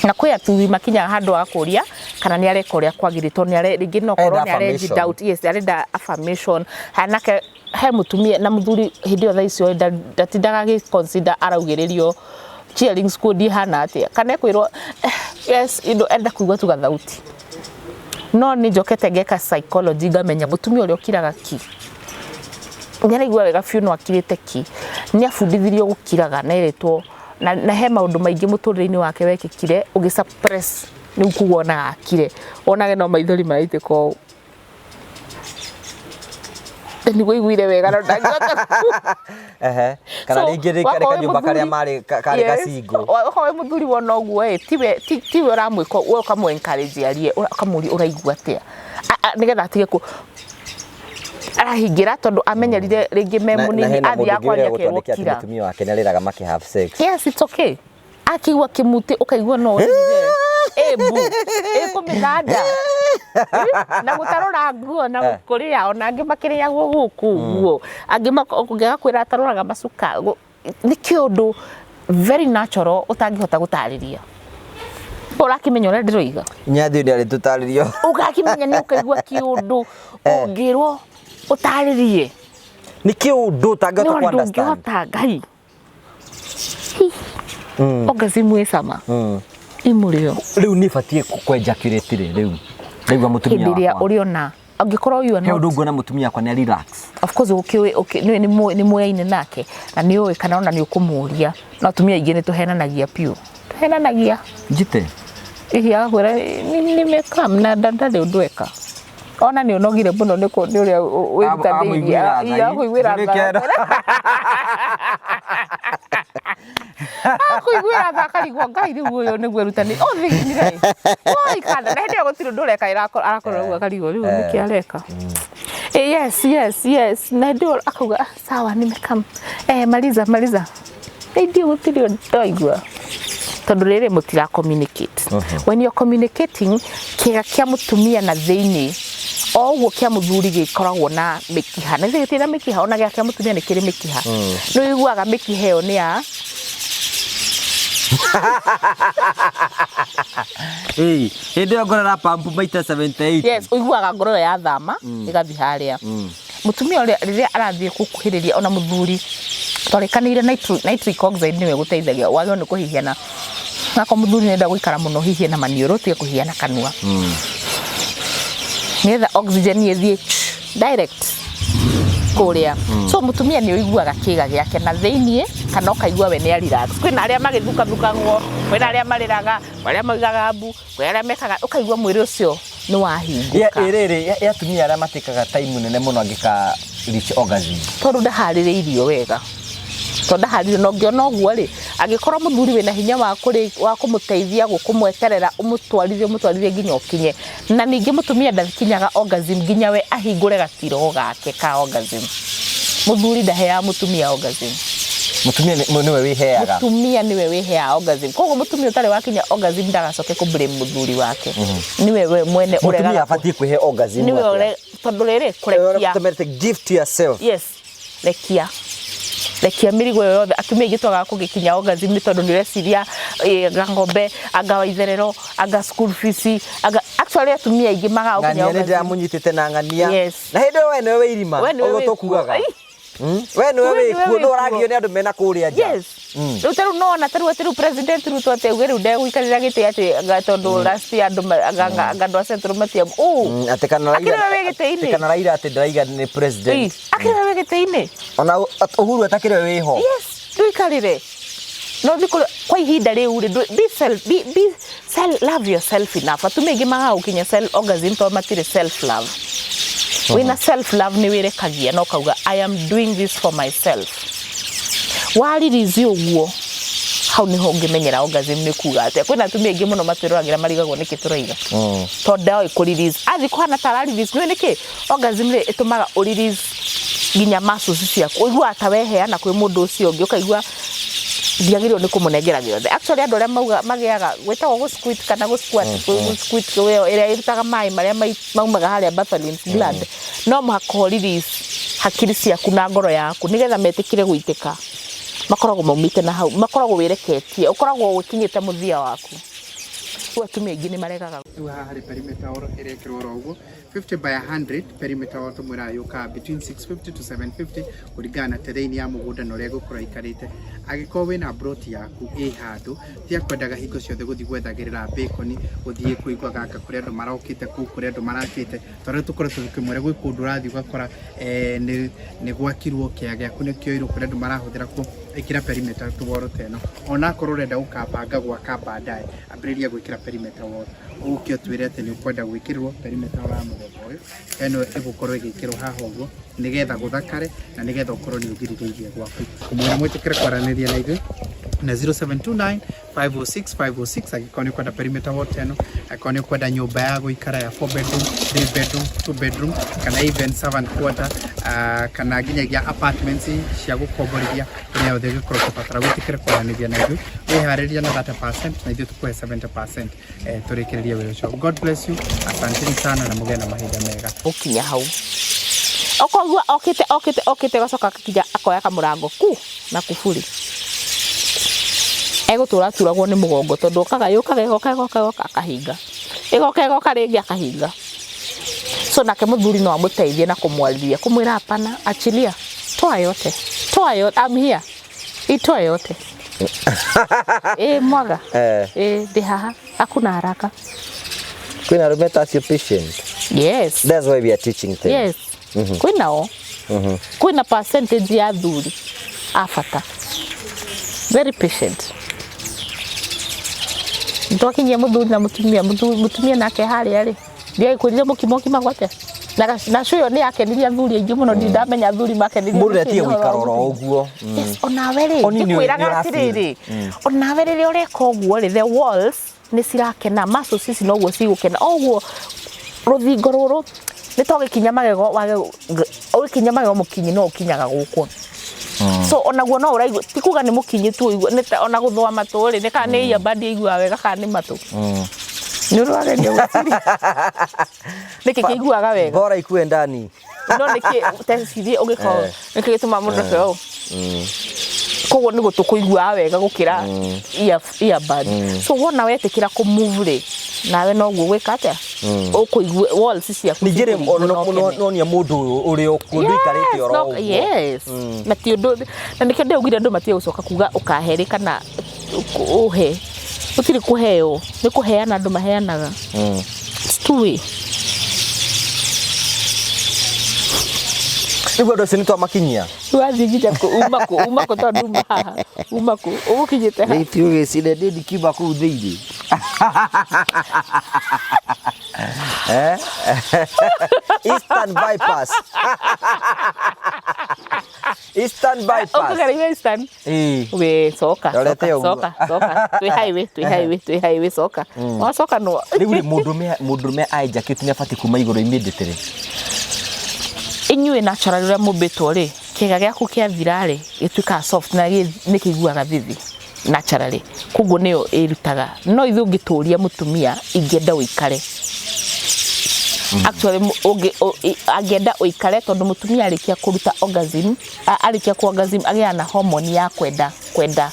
na kwa tu makinya handu akuria kana ni areka uria kwagirito ni are ringi no korwo ni are doubt yes arenda affirmation hanake he mutumia na muthuri hindi othe icio ndatindaga gi consider araugiririo cheering school di hana atia kana kwirwo yes enda kuigwa tu gathauti no ni jokete geka psychology gamenya mutumia uri okiraga ki nyara igwa wega fiu no akirite ki ni afundithirio gukiraga na iretwo na he maundu maingi muturire-ini wake wekikire ugi suppress ni ukuona akire onage no maithori maraitiko ni guiguire wega no ndangota kana ringi reka nyumba karia mari kari gacingo we muthuri wona uguo tiwe uramwika we ukamu encourage arie ukamuri uraigua atia nigetha atige ku arahingira tondu amenyerire ringi memunini athia kwaria kerwo kira mutumia wake naliraga maki have sex yes it's okay akigwa kimuti ukaigwa no ebu ekuminada na gutarora nguo na kuria ona angi makiria guku guo angi makongega kwira ataroraga macuka ni kiundu very natural utangihota gutariria urakimenya uri ndiroiga nyathi ndari tutaririo ugakimenya ni ukaigwa kiundu ungirwo utaririe ni kiundu utangihota ku understand ngai orgasm wisama imurio riu ni batie kwenjakurate riu ndaigwa mutumia wakwa ndiria uriona angikorwo you are not ndugu na mutumia wakwa ni relax of course ni muyaine nake na ni uwe kana ona ni ukumuria na atumia ingi ni tuhenanagia piu tuhenanagia njite ihia gwera ni mekam na ndandale ndweka ona ni unogire muno ni uria witandeiria ya kuigwira kuigwira thakari ngai riu uyo ni gwerutani othingire oi kana na ndio gutiru ndureka arakorwo gwa karigo riu ni kiareka yes na ndio akauga sawa nimekam maliza ndio gutiru ndoigwa tondu riri mutira communicate when you are communicating kia mutumia na theini oguo kia muthuri gikoragwo na mikiha na thigiti na mikiha ona gia kia mutumia ni kiri mikiha no iguaga mikiha yo ni ya hindi ngorora pampu maita 78 yes uiguaga ngoro ya thama igathi haria mutumia riria arathie kukuhiriria ona muthuri torekanire nitric oxide niwe guteithagia wagio ni kuhihiana nako muthuri nenda guikara muno hihie na manioro tie kuhihiana kanua nietha oxygen yethie direct kuria so mutumia ni uiguaga kiga giake na theinie kana ukaigua we ni relax kwina aria magithuka ngo kwina aria mariraga aria maigaga mbu kwina aria mekaga ukaigua mwiri ucio ni wahinguka ya tumia aria matikaga time nene muno angika reach orgasm tondu ndahaririirio wega tondu ndahaririirio no ngiona uguo ri agikorwo muthuri wina hinya wa kumuteithia gukumweterera umutwarithie nginya ukinye na ningi mutumia ndakinyaga orgasm nginya we ahingure gatiro gake ka orgasm muthuri ndaheaga mutumia orgasm mutumia niwe wiheaga mutumia niwe wiheaga orgasm koguo mutumia utari wakinya orgasm ndagacoke ku blame muthuri wake niwe we mwene urega mutumia afatie kwihe orgasm niwe tondu riri kurekia gift to yourself yes lekia mirigo yothe atumia igitwaga kugikinya orgasm tondu ni reciria ngombe agawa itherero aga school fees aga actually atumia igi maga ukinya orgasm ngania munyitite na ngania na hindi we ni we irima ugo tukugaga we ni we kuno uragio ni andu mena kuria nja yes rutaru no na taru president ruto ateuge ru nde guikarira giti ati tondu last year andu a central matiam ati kana raira ati ndaiga ni president akira we giti-ini ona uhuru atakire wiho yes tuikarire no thikuru kwa ihinda riu ri be self love yourself enough atumegi maga ukinya self orgasm to matire self love wina self love ni wirekagia no kauga I am doing this for myself waririzi uguo hau ni honge menyera orgasm ni kuga ate kwina atumia ingi muno matiragira marigagwo niki turaiga tonda ku release athi kwana tarari this no niki orgasm ri itumaga u release ginya muscles ciaku uigua ataweheana kwi mundu ucio ungi ukaigua ndiagirwo ni kumunengera giothe actually andu aria magiaga gwetagwo go squat kana go squat we ira irutaga mai maria maumaga haria bathroom blood no muhako release hakiri ciaku na ngoro yaku nigetha metikire guitika makoragwo maumite na hau makoragwo wireketie ukoragwo wikinyite muthia waku atumia ingi ni maregaga hari perimeter irekirwo rogo 50 by 100 perimeter oto murayuka between 650 to 750 kurigana terrain ya mugunda no rego kura ikarite agiko wina broti yaku handu tia kwendaga hingo ciothe guthi gwethagirira bacon guthie kuigwa gaka kuri andu marokite ku kuri andu marakite tore tukore tukimwere gwi kundu rathi ugakora ni gwakirwo kiaga kune kioiro kuri andu marahuthira ku ikira perimeter tuboro teno ona korwo renda ukabanga gwaka baadaye ambiriria gwikira perimeter wall ukio twirete ni ukwenda gwikirwo perimeter wa muthemba uyu eno igukorwo igikirwo haha uguo nigetha guthakare na nigetha ukorwo ni ugiriririe gwaku kumwira mwitikire kwaraniria na ithuĩ na 0729 506 506 agikoni kwenda perimeter wote eno akoni kwenda nyumba ya guikara ya 4 bedroom 3 bedroom 2 bedroom kana even 7 quarter kana ginyagia apartments cia gukomborithia ni othe gikoro kupatara gutikire kwaranithia na ithu wihariria na 30% na ithu tukue 70% turikiria wira ucio. God bless you, asanteni sana na mugena mahinda mega ukinya hau okogwa okite gacoka kija akoya kamurango ku na kufuri ego turagwo ni mugongo tondu kaga akahinga igoka ringi akahinga so nake muthuri no amuteithie na kumwariria kumwira hapana achilia toa yote I'm here itoa yote mwaga de haha hakuna haraka Queen Arumeta as your patient. Yes, That's why we are teaching things. Yes. Kwina kwina percentage ya thuri afata very patient ndokinyia muthuri na mutumia nake hari ari ndiye kwirire mukimo gwate na shuyo ni akeniria thuri aingi muno ndamenya thuri makeniria mundu atie gwikara oro uguo onawe ri ndikwiraga atiriri onawe ri ureka uguo ri the walls ni sirakena maso sisi no guo sigukena oguo ruthingo ruru ni togikinya magego wage ugikinya magego mukinyi no ukinyaga guku so onaguo no uraigu tikuga ni mukinyi tu ona guthwa maturi ni kana ni bandi igua wega kana ni matu ni urwage ni gutiri niki kiguaga wega bora ikue ndani no niki utecirie ugikora niki gituma mundu kyo koguo ni gutukuigua wega gukira earbud so wona wetikira ku move ri nawe no guo gwika atia ukuigua walls cia ku nigire no ni mundu uri okundu ikarite oro uguo yes na ti undu na nikio ndeugire andu matie gucoka kuga ukaheri kana uhe utiri kuheo ni kuheana andu maheanaga stui Ibu ndo sini to makinyia wathi ngija ku umako to nduma haha umako ukijite ha Niti ugesine ndini kiba ku thiini Eastern bypass Eastern bypass ukagariga Eastern we soka twi highway soka o soka no riu mundu me aija kitu ni afati kuma iguru immediately inyue natural ria mubitwo ri kiga giaku kia thirari gituika soft na ni kiguaga thithi naturally kuguo niyo irutaga no ithu ngituria mutumia ingenda uikare actually agenda uikare tondu mutumia arikia kuruta orgasm arikia ku orgasm agiana hormone ya kwenda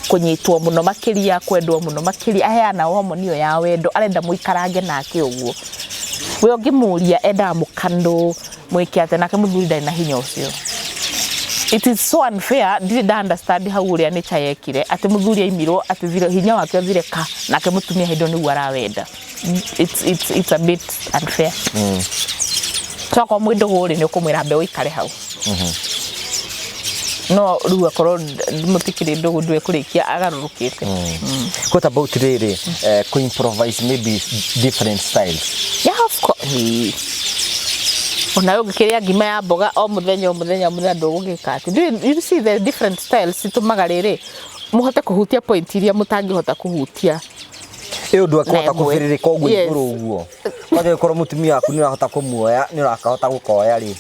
kunyitwo muno makiria kwendwo muno makiria aheana hormone iyo ya wendo arenda muikarange nake uguo we ongimuria enda mukando mwikiate nake muthuri ndai na hinya ucio. It is so unfair. Did I understand how we are nature yekire ati muthuri aimirwo ati zire hinya wake othire ka nake mutumia hindo ni warawenda. It's a bit unfair. So kwa mwindo gori ni ukumwira mbe uikare hau. No ruwa koro mutikire ndogo ndwe kurikia agarurukite. What about really co-improvise maybe different styles? Yeah, of course. Ona ugikiria ngima ya mboga o muthenya ndugugika ati do you see the different styles situmaga riri muhote kuhutia point iria mutangihota kuhutia iyo ndu akota kufiririka uguo iguru uguo kwage koro mutumia waku ni urahota kumuoya ni urakahota gukoya ri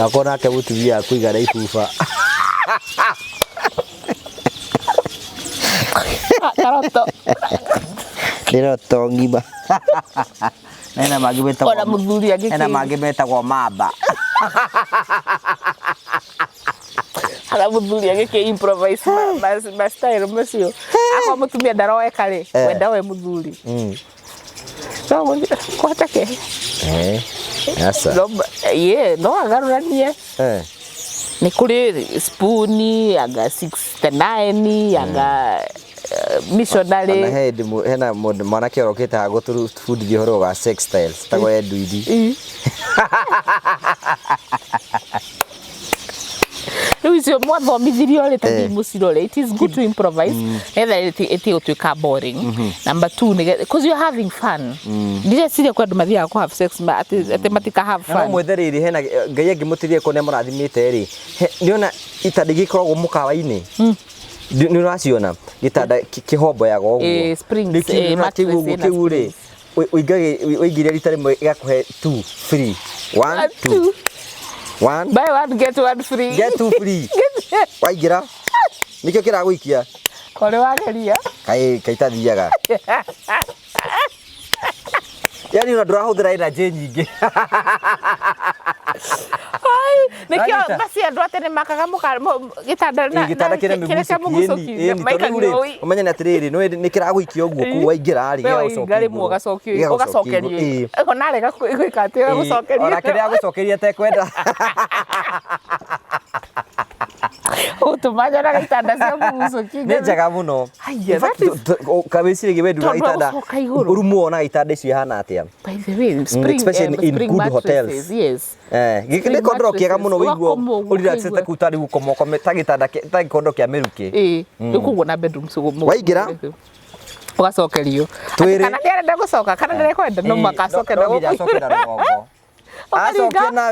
akona ke mutumia kuigara ifufa Karoto ngima nena magibeta ora muthuri agiki nena magibeta kwa mamba ala muthuri agiki improvise ma style msio akwa mutumia ndaroe kare wenda we muthuri so kwa take yasa no agaruranie ni kuri spoon aga 69 aga missionary ana hena mwana ke roketa agoturu food gihoro ga sex styles tago edu idi icio mwathomithirio ri ta mucirore. It is good to improvise either it utuika boring. Number 2 because you're having fun. Ndire ciria kwa andu mathiaga ku have sex ati matika have fun. No mwetheriri hena ngai angimutirie ko ne murathimite ri niona itandi gikoragwo mukawa-ini ni uraciona gitanda kihombo yago uguo springs kiu ri uingire rita rimwe igakuhe 2 free 1 2 1 buy one get one free get 2 free waingira nikio kiraguikia kore wageria kaitathiaga yani una ndurahuthira energy nyingi nikio basi andu atene makaga gitanda na kire mugucoki umenya na atiriri no nikiraguikia uguo ku waingira ari ugacokerio ego narega gwika ati gucokerio ora kiria gucokeria te kwenda utumanya na gitanda cia mugucoki ni njega muno kabiciri giwendu gitanda urumu na gitanda icio hana atia by the way especially in good hotels yes gikinde kondro kiega muno wiguo uriraxete kutari gukomoko metagitanda tagikondo kia miruki ukugwo na bedroom sugumu waingira ugacokerio kana ndirenda gucoka kana ndirekwenda no makacoke no nginya rugongo acokia na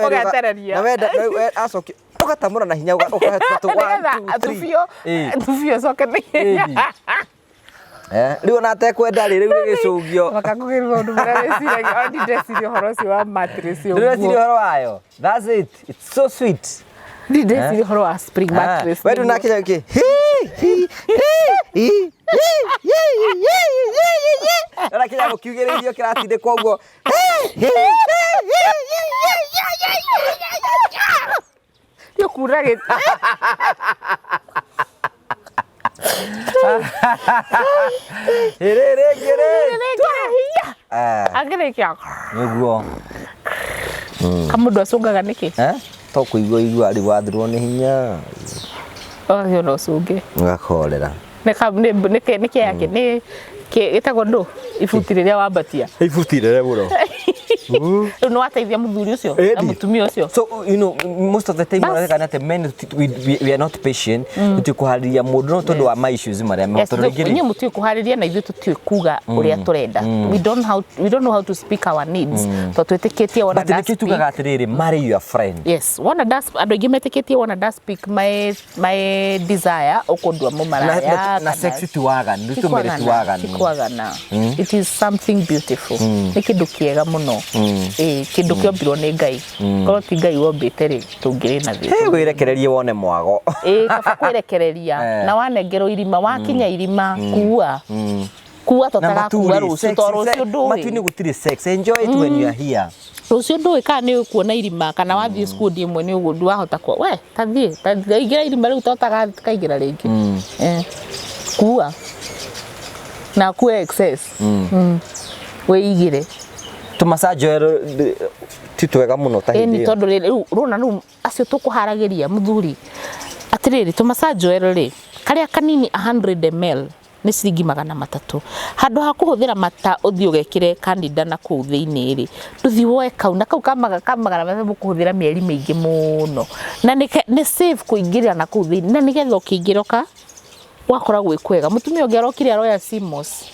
wenda acokia ugatamura na hinya ukaheta tu 1 2 3 tufio coke riu na tekwenda ri riu gicungio makakugirwa undu mareciria andi ndeciria horo cio wa mattress yo ndeciria horo wayo that's it it's so sweet ndeciria horo wa spring mattress wewe unakinya ki ara kinya mukiugiririo kiratinde kwa uguo yo kurage agerekia niguo kamundu acungaga niki to kuigua ri wathirwo ni hinya yo no cunge ngakorera niki yake ni gitagwo ndu ibuti riria wambatia ibuti riria buro no ateithia muthuri ucio na mutumia ucio so you know most of the time men we are not patient tukuhariria mundu no tondu wa my issues maria matorigiri ni mutu kuhariria na ithu tutikuga uria turenda we don't know how to speak our needs to twetikitie wana that speak tukaga atiriri marry your friend yes wana das andu ingi metikitie wana das speak my desire okondwa mumaraya na sexy tuwaga ndutumire tuwaga it is something beautiful ni kindu kiega muno kindu kiombirwo ni ngai korwo ti ngai wombite ri tungiri na thi wirekererie wone mwago kaba kwirekereria na wanengerwo irima wakinya irima kuwa totaga kuwa rucio to rucio ndui matwini gutiri sex enjoy it when you are here rucio ndui kana ni kuona irima kana wathie school imwe ni ugundu wahota kwa we tathie ingira irima riu totaga kaingira ringi kuwa na ku excess weigire tumasajo titwega muno ta hindi ni tondu runa nu acio tukuharagiria muthuri atiriri tumasajo ri karia kanini 100 ml ni ciringi 300 handu ha kuhuthira mata uthio gekire kandida na ku thiini ri nduthi woe kau na kau kamagana mathabu kuhuthira mieri mingi muno na ni safe kuingira na ku thiini na nigetha ukiingiroka wakora gwi kwega mutumia ungerokire aroya simos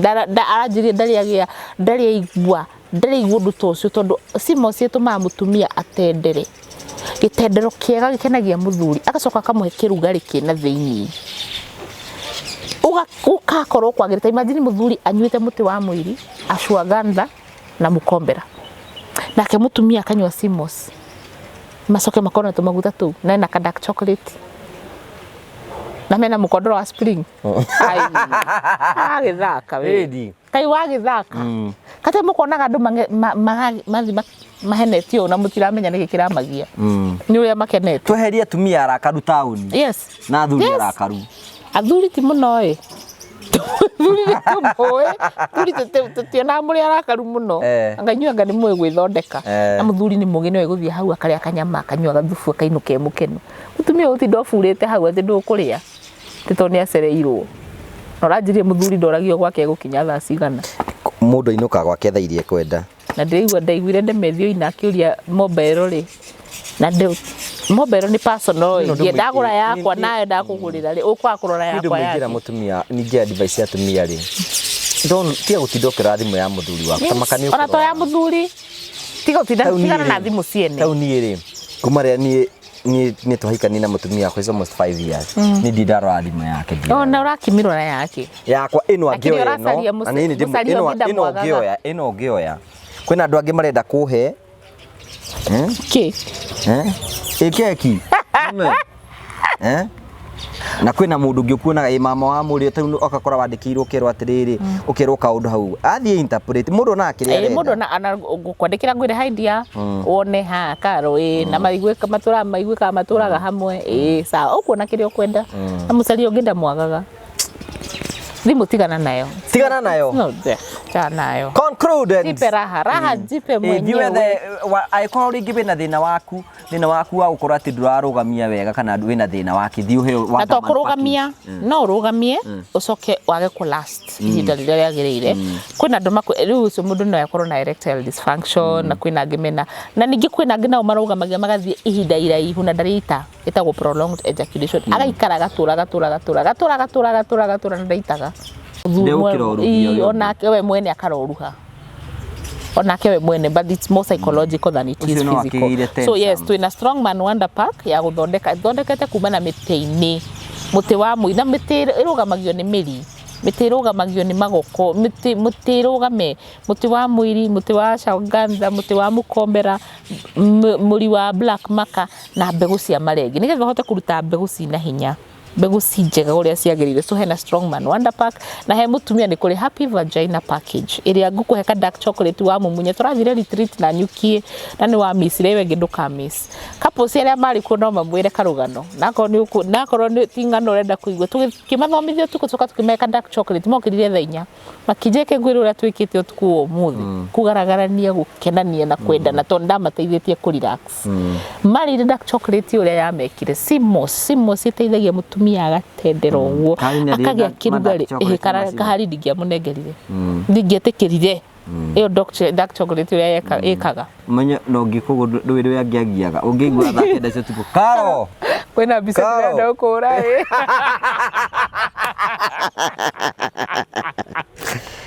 aranjirie ndari igua ndu tocio tondu simos ituma mutumia atendere gitendero kiega gikenagia muthuri agacoka kamuhe kirugari kina thiini ugakorwo kwagirita imagine muthuri anyuite muti wa mwiri ashwagandha na mukombera nake mutumia akanywa simos macoke makona tumaguta tu na ka dark chocolate na mena mukondoro wa spring ai agithaka we kai wagithaka kate mukonaga andu mathi mahenetio na mutiramenya niki kiramagia ni uria makenete tweheria tumia arakaru town yes na athuri arakaru athuri ti muno athuri ni tumboe athuri tutiona muri arakaru muno anganyuanga ni mwe gwithondeka na muthuri ni mugi ni guthie hau akaria kanyama akanyua gathufu akainuke mukeno mutumia uti ndofurite hau ati ndukuria titoni acereirwo no ranjirie muthuri ndoragio gwake gukinya thaa cigana mundu inuka gwake thaa irie kwenda na ndaiguire ndemethio ina akiuria mobile ri na Mobile ni personal ye ndagura yakwa nayo ndakugurira ri ukwa kurora yakwa yake mutumia ninge advice ya tumia ri tia gutindokera thimu ya muthuri waku tamakani ona to ya muthuri tiga tigana na thimu ciene tauni ri kuma ria ni tuhikani na mutumia wako is almost 5 years ni ndindara thimu yake ona urakimirora yake yakwa ino angioya no ani ino ngioya kwina andu angi marenda kuhe keki na kwina mundu ngikuonaga mama wa muri ta akakora wandikirwo kerwa atiriri ukirwo kaundu hau athie interpret mundu na akiri arenda mundu na kwandikira ngwire haidia wone ha karo na maigweka maturaga hamwe sawa ukuona kiri ukwenda na musali ungenda mwagaga thimu tigana nayo no ta nayo concluded jipe raha jipe mwenyewe aikoro ringi wina thina waku wa gukora ati ndurarugamia wega kana wina thina wa kithiu he wa to kurugamia no rugamie ucoke wage ku last ihinda riria riagirire kwina andu riu ucio mundu no yakorwo na erectile dysfunction na kwina ngimena na ningi kwina ngina marugamagia magathie ihinda iraihu na ndarita itagwo prolonged ejaculation agaikara gatura na ndaitaga onake we mwene akaroruha onake we mwene but it's more psychological than it is physical so yes twina strong man wonder pack ya guthondekete kuma na miti-ini muti wa muina miti irugamagio ni miri miti irugamagio ni magoko miti irugame muti wa muiri muti wa shawganda muti wa mukombera muri wa black maka na mbegu cia maregi nigetha hote kuruta mbegu cina hinya mbegu cinjega uria ciagirire so hena strong man wonder pack na he mutumia ni kuri happy vagina package iria ngukuheka dark chocolate wa mumunye turathire retreat na nyukie na ni wa miss rewe nginduka miss couples iria mari ku no mamwire karugano nakorwo ni tingano renda kuigwa tukimathomithio tukucoka tukimeka dark chocolate mokirire thainya makijeke ngwire uria twikite utuku umuthi kugaragarania gukenania na kwenda na tonda mateithietie ku relax mari dark chocolate uria yamekire simos iteithagia mutumia agatendera uguo akagia kirugari kahari ndigia munengerire ndingietikirire iyo dark chocolate uria ekaga menye no ngikugu ndwire ya ngiagiaga ungigwa thakenda cio tuko karo kwena bisa ndio kura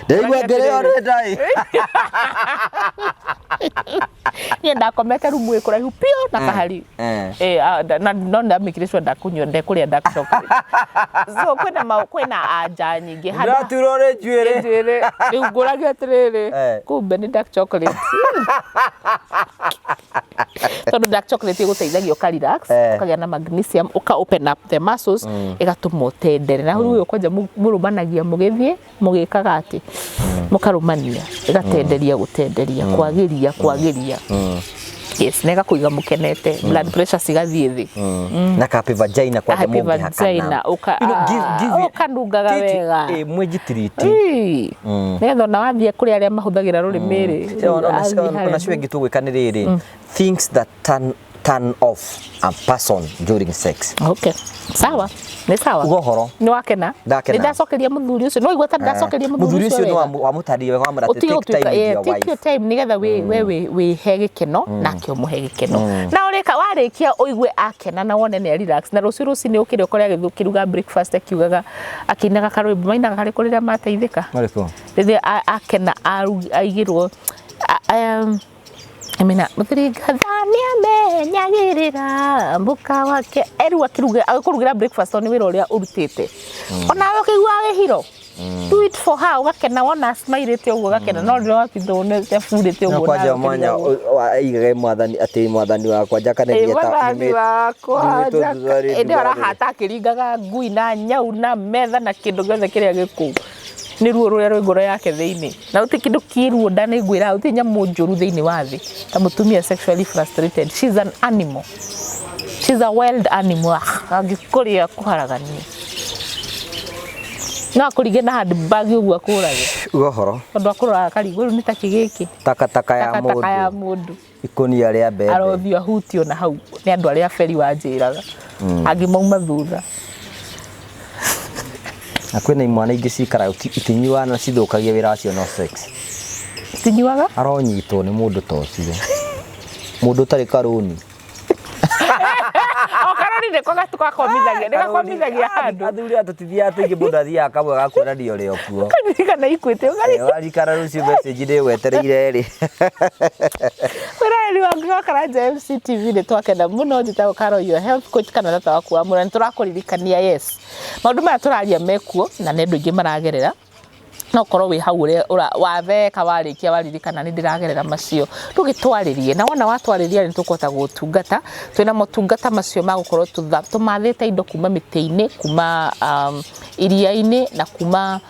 Ndegwa ngere ore dai ni ndakomeka rumu ikuraihu pio na kahari na no ndamikire ndakunywa ndekuria dark chocolate so kwena anja nyingi hada ndaturore njuire nguragia atiriri kumbe ni dark chocolate tondu dark chocolate iguteithagia uka relax ukagia na magnesium uka open up the muscles igatuma utendere na huyu kwanja murumanagia mugithie mugikaga ati mukarumania igatenderia gutenderia kwagiria yes nega kuiga mukenete blood pressure cigathie thi na happy vagina kwa happy vagina ukanungaga wega mwejitiriti netho na wathie kuri aria mahuthagira rurimiri ona ciwe gitu gwikaniriri things that turn off a person during sex okay sawa ni sawa ugohoro ni wakena ndacokeria muthuri ucio no igwa ta ndacokeria muthuri ucio no amutarie wa mara take time nigetha we hege keno na kio muhege keno na ureka warikia uigwe akena na wone ni relax na rucio ni ukire ukore agithukiruga breakfast akiugaga akinaga karwimbo mainaga kari kurira mateithika mariko rithia akena aigirwo Amina muthuri gathania menyagirira mbuka wake eru akirugira breakfast oni wira uria urutite ona we kigwa hiro do it for her ugakena wona smile te ugo gakena no ndiro watithone te food te ugo na mwanya igage mwathani ati mwathani wakwa njakanĩria ta mimi wakwa ende ara hata kiringaga ngui na nyau na metha na kindu gothe kiria giku ni ruo ruria rwĩ ngoro yake thiini na uti kindu kiruo ndani ngwira uti nyamu njuru thiini wa thi ta mutumia sexually frustrated she's an animal she's a wild animal agikuria kuharagania na kurige na handbag ugu akurage ugohoro tondu akurora karigu ni ta kigiki taka ya mundu ikonia ria mbembe arothio hutio na hau ni andu aria feri wanjiraga agimauma thutha na kwena imwana ingi cikara itinyuana na cithukagia wira acio no sex tinyuaga aronyitwo ni mundu tociwe mundu tari karuni Ndio kwa tukakomithagia ndikakomithagia handu athuri atutithia tuingi mundu athia akamwe gakwira ndio ri okuo kana ikwite wari kana rucio message ndi wetereire ri Wera wa Karanja MCTV ni twakenda muno nditagwo Karo your health coach kana tata waku wa mura niturakuririkania yes maundu maya turaria mekuo na nendo ingi maragerera no korwo wi hau uri watheka warikia waririkana ni ndiragerera macio tugitwaririe na wona watwariria ni tukota gutungata twina motungata macio magukorwo tumathite indo kuma miti-ini kuma iria-ini na kuma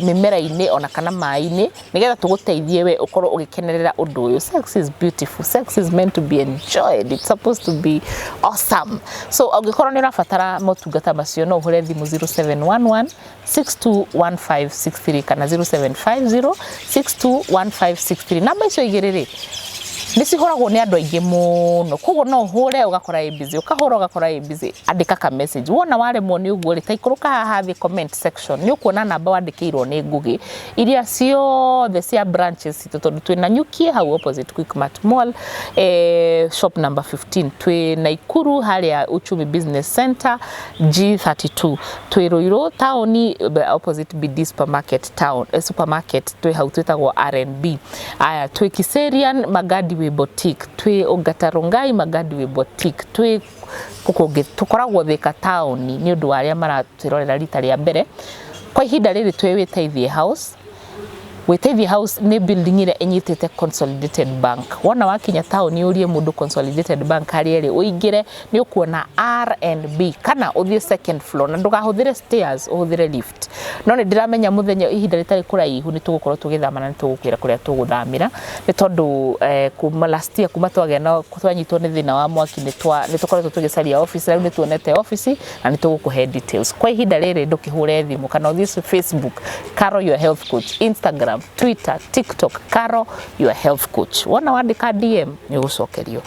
mimera-ini ona kana mai-ini nigetha tuguteithie we ukorwo ugikenerera undu uyu sex is beautiful sex is meant to be enjoyed it's supposed to be awesome so ungikorwo ni urabatara motungata macio no uhure thimu 0711 621563 kana 0750 621563 namba icio igiriri nicihoragwo ni andu aingi muno koguo no hure ugakora i busy ukahora ugakora i busy andika ka message wona waremwo ni uguo ri taikuruka haha the comment section ni ukuona namba wandikirwo ni ngugi iria ciothe cia branches tondu twina nyukie hau opposite Quickmart Mall shop number 15 twi Naikuru haria Uchumi Business Center G32 twi Ruiru town opposite BD supermarket town supermarket twi hau twitagwo R&B aya twi Kiserian Magadi we boutique twi Ongatarungai Magadi we boutique twi kukungi tukoragwo Thika town ni undu waria maratirorera rita ria mbere kwa ihinda riri twi Witeithie House Witeithie House ni building ire inyitite Consolidated Bank wona wakinya town urie mundu Consolidated Bank hariere uingire ni ukuona R&B kana uthie second floor na ndugahuthire stairs uhuthire lift no ni ndiramenya muthenya ihinda ritari kuraihu ni tugukorwo tugithamana ni tugukwira kuria tuguthamira ni tondu kuma last year kuma twagea na twanyitwo ni thina wa mwaki ni tukoretwo tugicaria office riu ni tuonete office na ni tugukuhe details kwa ihinda riri ndukihure thimu kana uthie Facebook Karo your health coach Instagram Twitter, TikTok, Karo your health coach. Wona wandika DM ni gucokerio.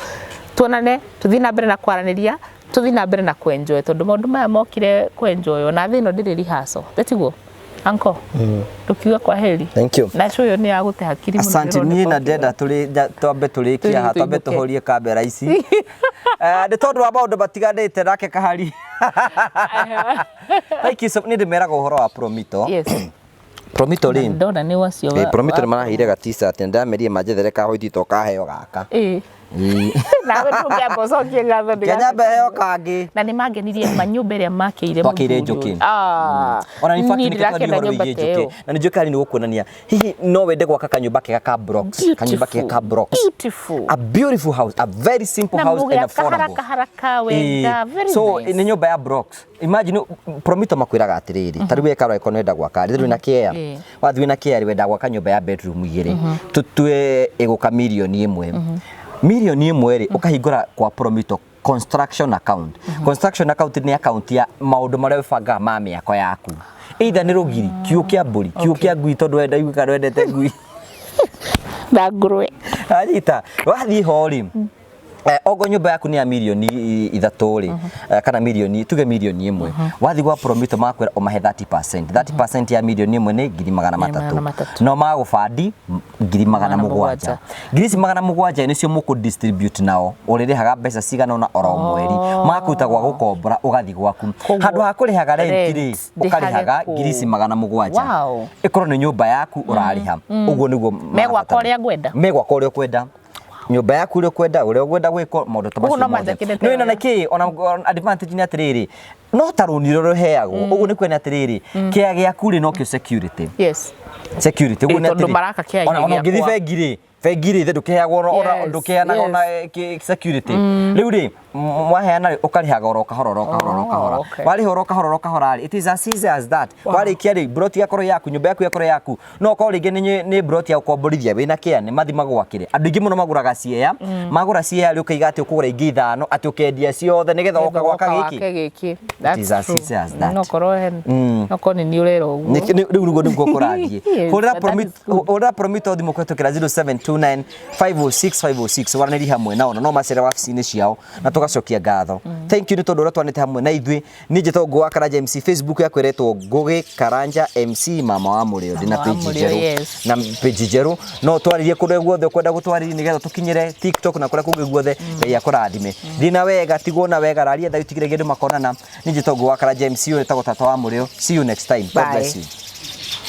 Tuonane, tuthi na mbere na kwaraniria, tuthi na mbere na kuenjoy tondu maundu maya mokire kuenjoy ona thino ndiri rihaso. Betiguo. Anko. Tukiwa kwa heri. Thank you. Na show yo ni agute hakiri muno. Asante ni na deda twambe tulikia ha twambe tuhorie kamera ici. De tondu wa maundu batiganite rake kahari. Thank you so ni ndimeraga uhoro wa Promito. Yes. Promito rin. Ndona ni wacio. Promito ni marahire ga t-shirt ndamerie majethere ka hoiti to kaheo gaka. Na we tuge boso kiengatho ndiga. Kenya beheo kangi. Na ni mangenirie manyumba ria makeire Makire njuki. Ona ni fact ni kitwa ni horo njuki. Na njuki ari ni gukuonania. Hihi no wende gwaka kanyumba kega ka blocks. Kanyumba kega ka blocks. Beautiful. A beautiful house, a very simple house and affordable. Haraka wenda very nice. So ni nyumba ya blocks. Imagine Promito makwiraga atiriri. Tari we Karo ikonenda gwaka. Ri na kia. Wathi na kia ri wenda gwaka nyumba ya bedroom igiri. Tutue eguka milioni 1. Milioni 1 ri ukahingura kwa Promito construction account. Construction account ni account ya maundu maria wibanga ma miako yaku. Either ni rugiri, kiu kia mburi, kiu kia ngui tondu wenda igwika wendete ngui. Na ngurwe. Arita, wathi hori. Ogo nyumba yaku ni ya milioni 3 ri kana milioni tuge milioni 1 wathi gwa Promito makwira umahe 30%. 30% ya milioni 1 ni 300,000 no magufandi 700,000 700,000 nicio muku distribute nao uririhaga mbeca cigana na oro mweri makuta gwa gukombora ugathi gwaku handu ha kurihaga rent ri ukarihaga 700,000 ikorwo ni nyumba yaku urariha uguo niguo megwaka uria ngwenda nyumba yaku uri kwenda uria gwenda gwiko maundu tabacio no ina niki ona advantage ni atiriri no taruni roro heagwo uguo ni kwena atiriri kia giaku ri no kio security yes security uguo ni atiriri ona ngithi fengiri the ndukeagwo ndukeana ona security riu ri mwaheana ukarihaga oro kahora wari horo kahora it is as easy as that wari kiari broti yakoro yaku nyumba yaku yakoro yaku no ko ringi ni broti ya ukomborithia wina kia ni mathi magwakire andu ingi muno maguraga ciea magura ciea ri ukaiga ati ukugura ingi ithano ati ukendia ciothe nigetha uka gwaka giki it is as easy as that no korohen no koni ni urero uguo riu niguo kurathie hura Promito thimu kwetukira 072 0729 506 506 waranĩri hamwe nao no macere wabici-inĩ ciao na tugacokia ngatho. Thank you nĩ tondũ ũrĩa twanĩte hamwe na ithuĩ. Niĩ njĩtagwo Ngũ wa Karanja MC, Facebook yakwa ĩretwo Ngũgĩ Karanja MC, mama wa mũrĩo, ndĩ na page njerũ na page njerũ, no twaririe kũrĩa guothe ũkwenda gũtwarĩria nĩgetha tũkinyĩre TikTok na kũrĩa kũngĩ guothe. Ngai akũrathime. Ndina wega tigwo na wega raria tha utigire gĩndũ makonana. Niĩ njĩtagwo Ngũ wa Karanja MC, ũrĩa tagwo tata wa mũrĩo. See you next time. God bless you.